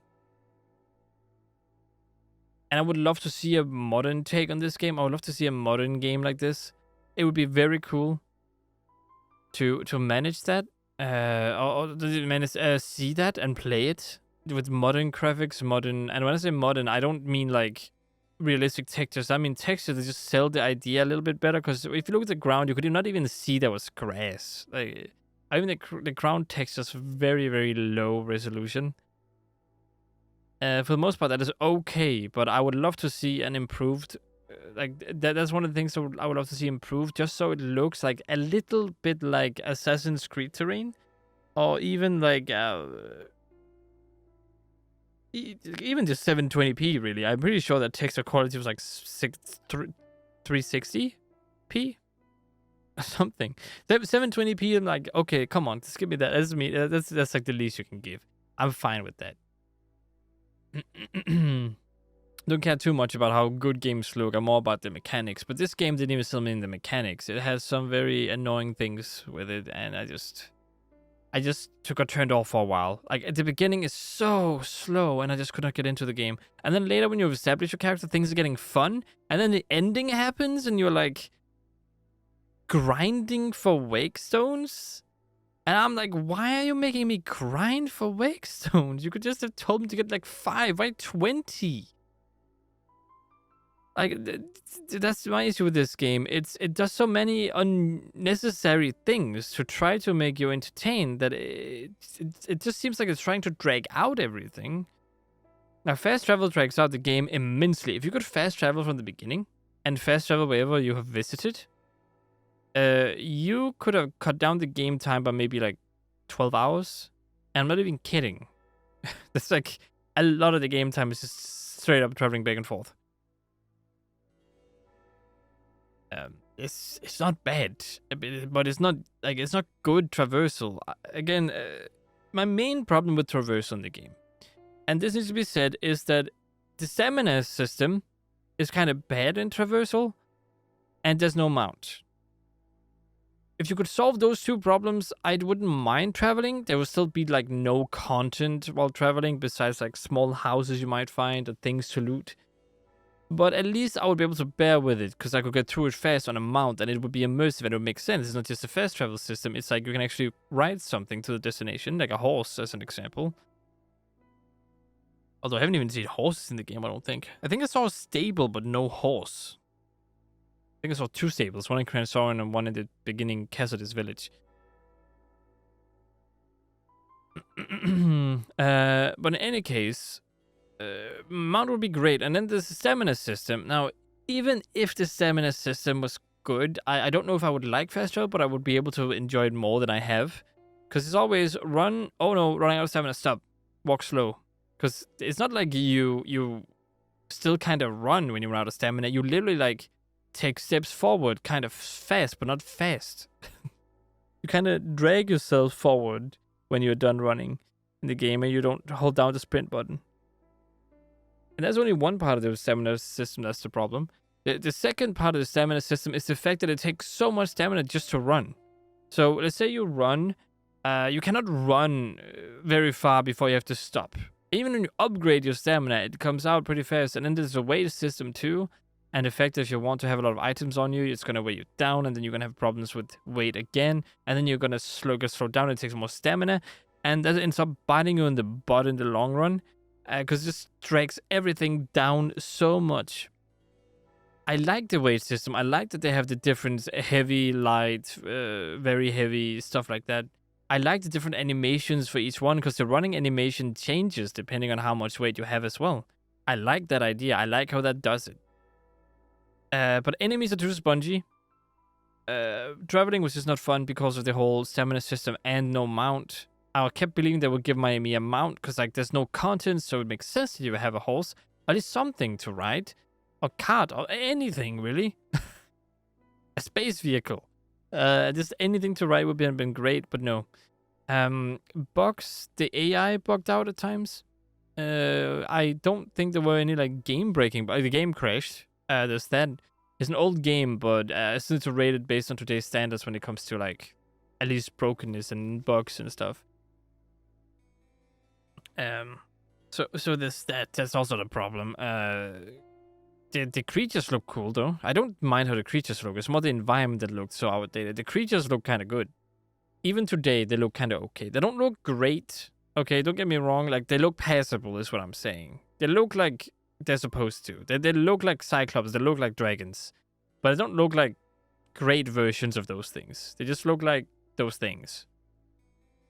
[SPEAKER 2] And I would love to see a modern take on this game. I would love to see a modern game like this. It would be very cool to manage that, or manage see that and play it with modern graphics, modern. And when I say modern, I don't mean like realistic textures. I mean textures that just sell the idea a little bit better. Because if you look at the ground, you could not even see there was grass. Like, I mean, the ground textures very, very low resolution. For the most part, that is okay, but I would love to see an improved, that's one of the things that I would love to see improved, just so it looks like a little bit like Assassin's Creed terrain, or even like, even just 720p, really. I'm pretty sure that texture quality was like 360p? Or something. 720p, I'm like, okay, come on, just give me that. That's like the least you can give. I'm fine with that. Don't care too much about how good games look. I'm more about the mechanics. But this game didn't even sell me in the mechanics. It has some very annoying things with it, and I just got turned off for a while. Like, at the beginning, it's so slow, and I just could not get into the game. And then later, when you establish your character, things are getting fun, and then the ending happens, and you're like grinding for wake stones. And I'm like, why are you making me grind for wake stones? You could just have told me to get like 5. Why 20? Like, that's my issue with this game. It does so many unnecessary things to try to make you entertained that it just seems like it's trying to drag out everything. Now, fast travel drags out the game immensely. If you could fast travel from the beginning and fast travel wherever you have visited, you could have cut down the game time by maybe like 12 hours. And I'm not even kidding. That's like a lot of the game time is just straight up traveling back and forth. It's not bad, but it's not good traversal. Again, my main problem with traversal in the game, and this needs to be said, is that the stamina system is kind of bad in traversal, and there's no mount. If you could solve those two problems, I wouldn't mind traveling. There would still be like no content while traveling besides like small houses you might find or things to loot. But at least I would be able to bear with it, because I could get through it fast on a mount, and it would be immersive, and it would make sense. It's not just a fast travel system. It's like you can actually ride something to the destination, like a horse, as an example. Although I haven't even seen horses in the game, I don't think. I think I saw a stable, but no horse. I think I saw 2 stables, one in Cransorin and one in the beginning Cassadis village. But in any case, mount would be great. And then the stamina system. Now, even if the stamina system was good, I don't know if I would like fast travel, but I would be able to enjoy it more than I have. Because it's always run, oh no, running out of stamina, stop, walk slow. Because it's not like you still kind of run when you run out of stamina. You literally like take steps forward kind of fast, but not fast. You kind of drag yourself forward when you're done running in the game, and you don't hold down the sprint button. And that's only one part of the stamina system that's the problem. The second part of the stamina system is the fact that it takes so much stamina just to run. So let's say you run, you cannot run very far before you have to stop. Even when you upgrade your stamina, it comes out pretty fast. And then there's a weight system too. And the fact that if you want to have a lot of items on you, it's going to weigh you down, and then you're going to have problems with weight again. And then you're going to slow down, and it takes more stamina. And that ends up biting you in the butt in the long run. Because it just drags everything down so much. I like the weight system. I like that they have the different heavy, light, very heavy, stuff like that. I like the different animations for each one because the running animation changes depending on how much weight you have as well. I like that idea. I like how that does it. But enemies are too spongy. Traveling was just not fun because of the whole stamina system and no mount. I kept believing they would give me a mount because like there's no content, so it makes sense that you have a horse, at least something to ride, or cart, or anything really. A space vehicle. Just anything to ride would have been great, but no. Bugs, the AI bugged out at times. I don't think there were any like game breaking, but the game crashed. There's that. It's an old game, but it's still rated based on today's standards when it comes to like at least brokenness and bugs and stuff. So that's also the problem. The creatures look cool though. I don't mind how the creatures look. It's more the environment that looks so outdated. The creatures look kind of good. Even today, they look kind of okay. They don't look great. Okay, don't get me wrong. Like they look passable, is what I'm saying. They look like they're supposed to. They look like Cyclops. They look like dragons, but they don't look like great versions of those things. They just look like those things.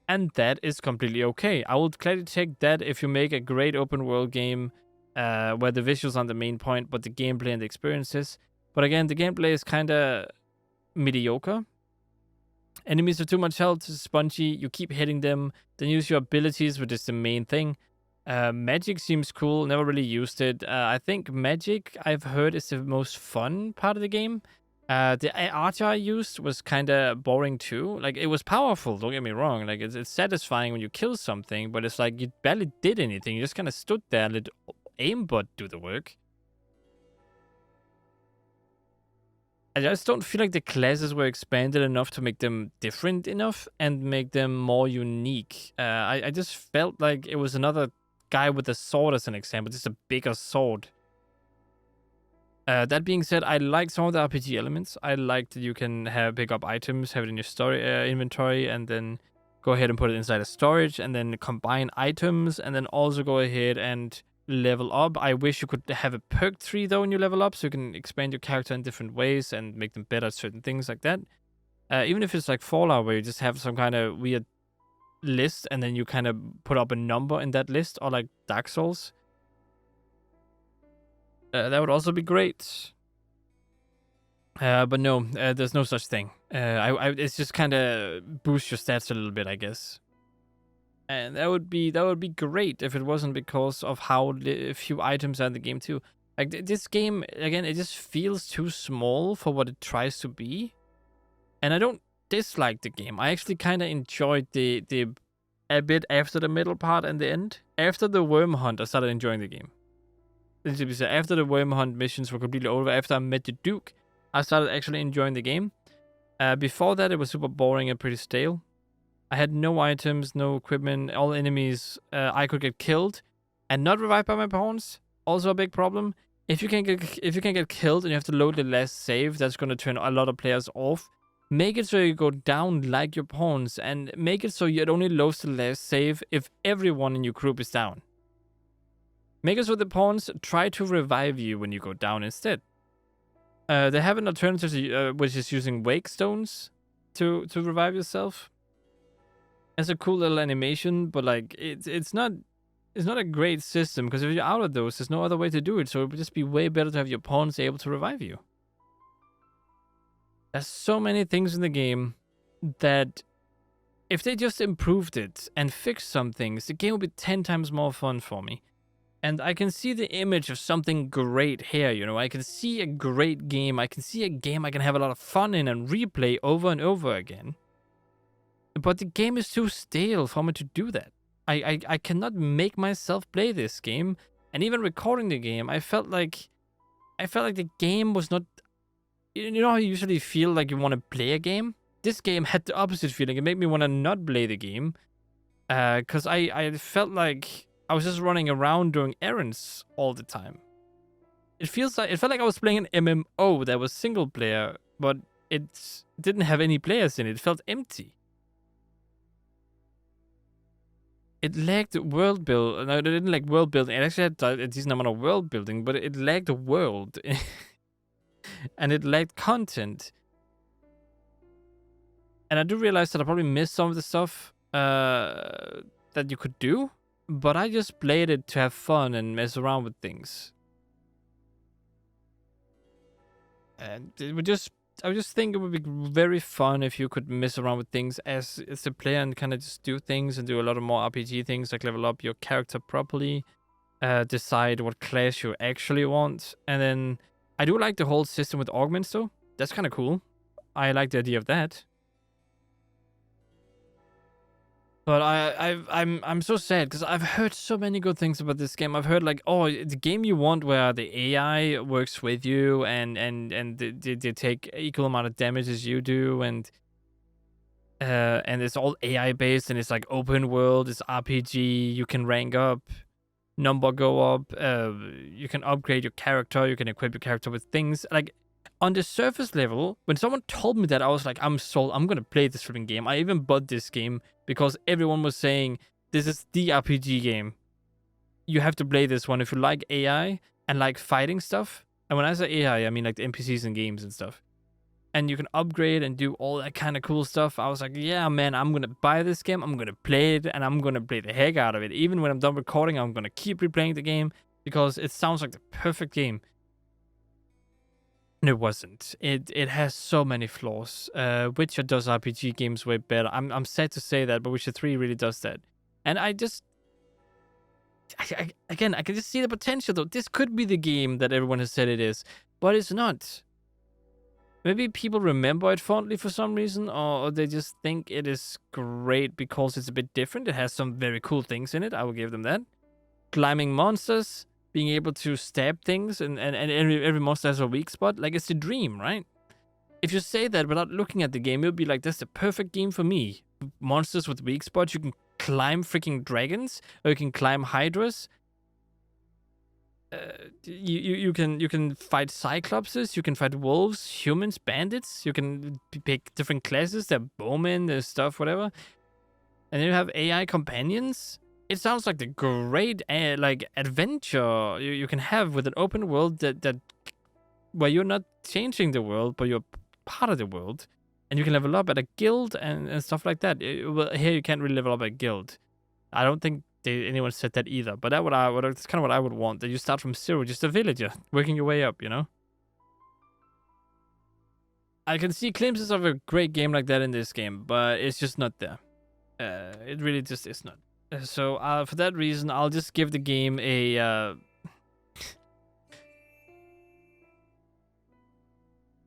[SPEAKER 2] And that is completely okay. I will gladly take that if you make a great open world game where the visuals are the main point, but the gameplay and the experiences. But again, the gameplay is kind of mediocre. Enemies are too much health, spongy, you keep hitting them, then use your abilities, which is the main thing. Magic seems cool, never really used it. I think magic, I've heard, is the most fun part of the game. The archer I used was kind of boring too. Like, it was powerful, don't get me wrong. Like, it's satisfying when you kill something, but it's like you barely did anything. You just kind of stood there and let aimbot do the work. I just don't feel like the classes were expanded enough to make them different enough and make them more unique. I just felt like it was another guy with a sword as an example, just a bigger sword. That being said, I like some of the RPG elements. I like that you can pick up items, have it in your inventory, and then go ahead and put it inside a storage, and then combine items, and then also go ahead and level up. I wish you could have a perk tree though when you level up, so you can expand your character in different ways and make them better at certain things like that. Even if it's like Fallout, where you just have some kind of weird list and then you kind of put up a number in that list, or like Dark Souls. That would also be great. But no, there's no such thing. It's just kind of boost your stats a little bit, I guess. And that would be great if it wasn't because of how few items are in the game too. Like this game, again, it just feels too small for what it tries to be. And I don't dislike the game. I actually kind of enjoyed the a bit after the middle part and the end. After the worm hunt, I started enjoying the game. After the worm hunt missions were completely over, after I met the Duke, I started actually enjoying the game. Before that, it was super boring and pretty stale. I had no items, no equipment. All enemies, I could get killed and not revived by my pawns. Also a big problem. If you can get killed and you have to load the last save, that's going to turn a lot of players off. Make it so you go down like your pawns, and make it so it only loads the last save if everyone in your group is down. Make it so the pawns try to revive you when you go down instead. They have an alternative, which is using wake stones to revive yourself. It's a cool little animation, but like it's not a great system, because if you're out of those, there's no other way to do it. So it would just be way better to have your pawns able to revive you. There's so many things in the game that if they just improved it and fixed some things, the game would be 10 times more fun for me. And I can see the image of something great here, you know. I can see a great game. I can see a game I can have a lot of fun in and replay over and over again. But the game is too stale for me to do that. I cannot make myself play this game. And even recording the game, I felt like the game was not... You know how you usually feel like you want to play a game? This game had the opposite feeling. It made me want to not play the game. Because I felt like I was just running around doing errands all the time. It felt like I was playing an MMO that was single player, but it didn't have any players in it. It felt empty. It lacked world build. No, it didn't lack world building. It actually had a decent amount of world building, but it lacked a world. and it lacked content. And I do realize that I probably missed some of the stuff that you could do, but I just played it to have fun and mess around with things. And I would just think it would be very fun if you could mess around with things as a player and kind of just do things and do a lot of more RPG things, like level up your character properly, decide what class you actually want. And then I do like the whole system with augments though. That's kind of cool. I like the idea of that. But I'm so sad because I've heard so many good things about this game. I've heard like, oh, the game you want where the AI works with you and they take equal amount of damage as you do, and it's all AI based and it's like open world, it's RPG. You can rank up, number go up. You can upgrade your character. You can equip your character with things like. On the surface level, when someone told me that, I was like, I'm sold. I'm going to play this flipping game. I even bought this game because everyone was saying, this is the RPG game. You have to play this one if you like AI and like fighting stuff. And when I say AI, I mean like the NPCs in games and stuff. And you can upgrade and do all that kind of cool stuff. I was like, yeah, man, I'm going to buy this game. I'm going to play it and I'm going to play the heck out of it. Even when I'm done recording, I'm going to keep replaying the game because it sounds like the perfect game. It wasn't. It has so many flaws. Witcher does RPG games way better. I'm sad to say that, but Witcher 3 really does that. And I can just see the potential though. This could be the game that everyone has said it is, but it's not. Maybe people remember it fondly for some reason, or they just think it is great because it's a bit different. It has some very cool things in it. I will give them that. Climbing monsters. Being able to stab things and every monster has a weak spot. Like, it's a dream, right? If you say that without looking at the game, you'll be like, that's the perfect game for me. Monsters with weak spots. You can climb freaking dragons. Or you can climb hydras. You can fight cyclopses. You can fight wolves, humans, bandits. You can pick different classes. They're bowmen, there's stuff, whatever. And then you have AI companions. It sounds like the great like adventure you can have with an open world that where you're not changing the world, but you're part of the world, and you can level up at a guild and stuff like that. Well, here you can't really level up at a guild. I don't think anyone said that either. But that's kind of what I would want. That you start from zero, just a villager, working your way up. You know. I can see glimpses of a great game like that in this game, but it's just not there. It really just is not. So for that reason, I'll just give the game a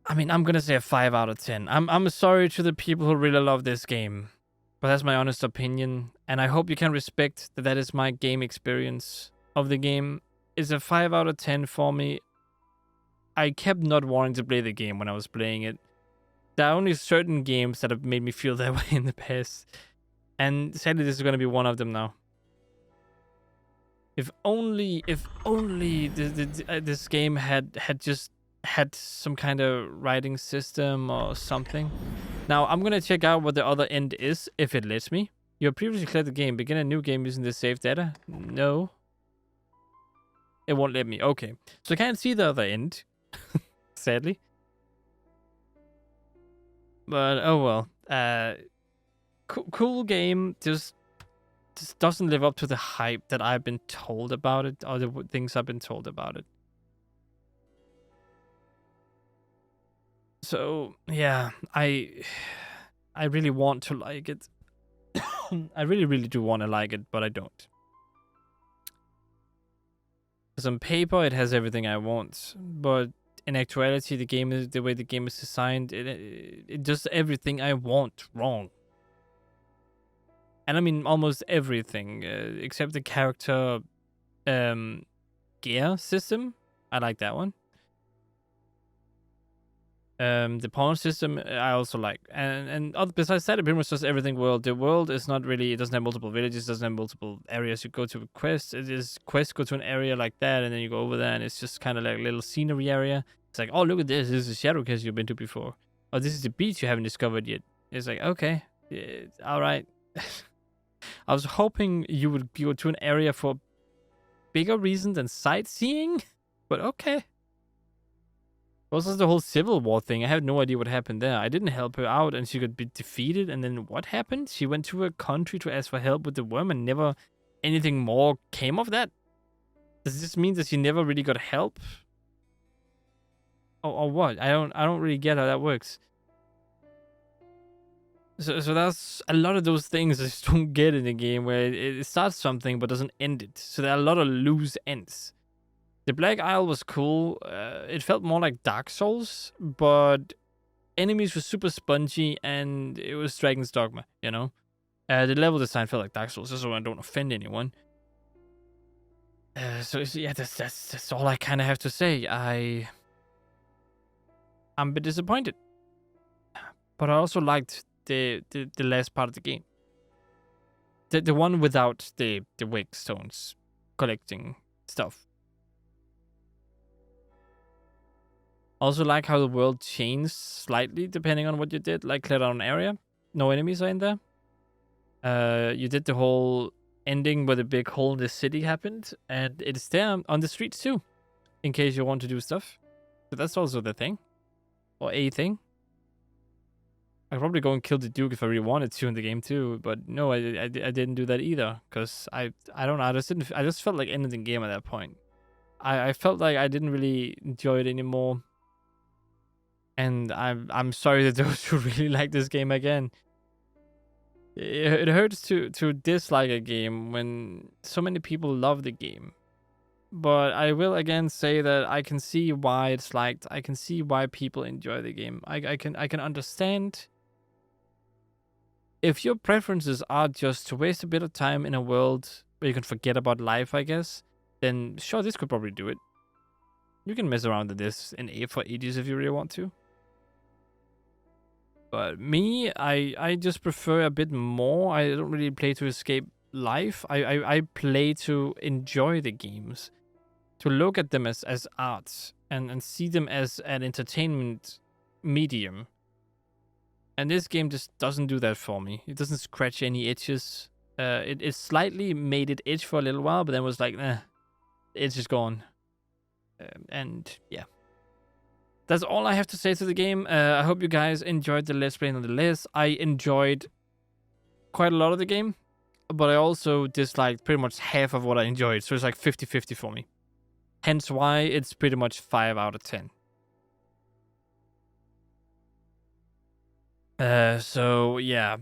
[SPEAKER 2] I mean, I'm gonna say a 5 out of 10. I'm sorry to the people who really love this game, but that's my honest opinion, and I hope you can respect that that is my game experience of the game. It's a 5 out of 10 for me. I kept not wanting to play the game when I was playing it. There are only certain games that have made me feel that way in the past. And sadly, this is going to be one of them now. If only this game had some kind of writing system or something. Now, I'm going to check out what the other end is, if it lets me. You have previously cleared the game. Begin a new game using the saved data. No. It won't let me. Okay. So I can't see the other end. Sadly. But, oh well. Cool game, just doesn't live up to the hype that I've been told about it, or the things I've been told about it. So yeah, I really want to like it. I really do want to like it, but I don't. Because on paper, it has everything I want, but in actuality, the way the game is designed, it does everything I want wrong. And I mean almost everything, except the character gear system. I like that one. The pawn system I also like. And besides that, it pretty much does everything well. The world is not really, it doesn't have multiple villages, doesn't have multiple areas. You go to a quest, it is quest, go to an area like that, and then you go over there, and it's just kind of like a little scenery area. It's like, oh, look at this. This is a shadow cast you've been to before. Oh, this is the beach you haven't discovered yet. It's like, okay, all right. I was hoping you would go to an area for bigger reason than sightseeing, but okay. What was the whole Civil War thing? I have no idea what happened there. I didn't help her out and she got defeated. And then what happened? She went to a country to ask for help with the worm and never anything more came of that? Does this mean that she never really got help? Or what? I don't really get how that works. So that's a lot of those things I just don't get in the game where it starts something but doesn't end it. So there are a lot of loose ends. The Black Isle was cool. It felt more like Dark Souls, but enemies were super spongy and it was Dragon's Dogma, you know? The level design felt like Dark Souls, just so I don't offend anyone. So yeah, that's all I kind of have to say. I'm a bit disappointed, but I also liked the last part of the game. The one without the wake stones collecting stuff. Also like how the world changed slightly depending on what you did, like clear out an area. No enemies are in there. You did the whole ending where the big hole in the city happened, and it's there on the streets too, in case you want to do stuff. So that's also the thing. Or a thing. I'd probably go and kill the Duke if I really wanted to in the game too, but no, I didn't do that either, because I don't know, I just felt like ending the game at that point. I felt like I didn't really enjoy it anymore. And I'm sorry that those who really like this game again. It hurts to dislike a game when so many people love the game. But I will again say that I can see why it's liked. I can see why people enjoy the game. I can understand if your preferences are just to waste a bit of time in a world where you can forget about life, I guess, then sure, this could probably do it. You can mess around with this in for ages if you really want to. But me, I just prefer a bit more. I don't really play to escape life. I play to enjoy the games. To look at them as art and see them as an entertainment medium. And this game just doesn't do that for me. It doesn't scratch any itches. It slightly made it itch for a little while, but then was like, nah, it's just gone. And yeah. That's all I have to say to the game. I hope you guys enjoyed the Let's Play nonetheless. I enjoyed quite a lot of the game, but I also disliked pretty much half of what I enjoyed. So it's like 50-50 for me. Hence why it's pretty much 5 out of 10. So yeah.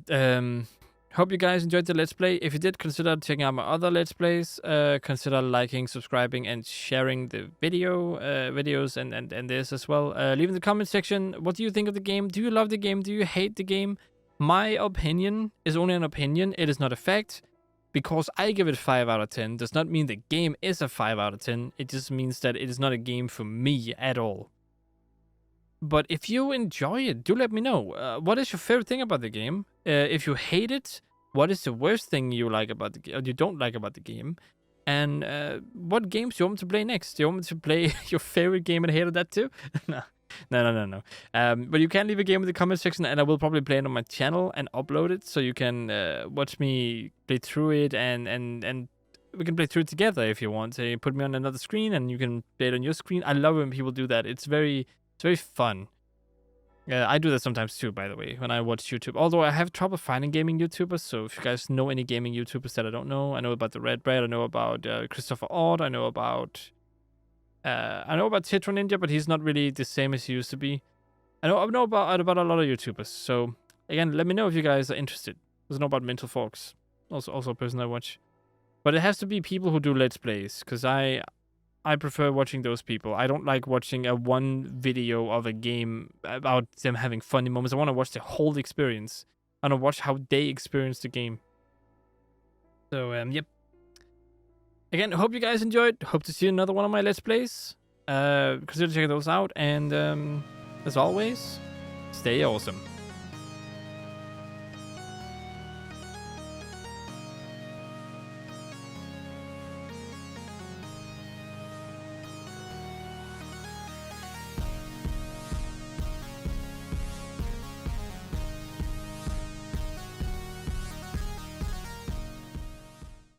[SPEAKER 2] Hope you guys enjoyed the Let's Play. If you did, consider checking out my other Let's Plays. Consider liking, subscribing, and sharing the videos and this as well. Leave in the comment section, what do you think of the game? Do you love the game? Do you hate the game? My opinion is only an opinion. It is not a fact. Because I give it 5 out of 10 does not mean the game is a 5 out of 10. It just means that it is not a game for me at all. But if you enjoy it, do let me know. What is your favorite thing about the game? If you hate it, what is the worst thing you like about the game, or you don't like about the game? And what games do you want me to play next? Do you want me to play your favorite game and hate that too? No. But you can leave a game in the comment section, and I will probably play it on my channel and upload it, so you can watch me play through it, and we can play through it together if you want. So you put me on another screen, and you can play it on your screen. I love when people do that. It's very fun. I do that sometimes too, by the way, when I watch YouTube. Although I have trouble finding gaming YouTubers, so if you guys know any gaming YouTubers that I don't know, I know about the Red Bread, I know about Christopher Odd, I know about Tetro Ninja, but he's not really the same as he used to be. I know about a lot of YouTubers. So again, let me know if you guys are interested. I know about Mental Forks, also a person I watch. But it has to be people who do Let's Plays, because I prefer watching those people. I don't like watching a one video of a game about them having funny moments. I want to watch the whole experience. I want to watch how they experience the game. So, yep. Again, hope you guys enjoyed. Hope to see another one of my Let's Plays. Consider checking those out. And as always, stay awesome.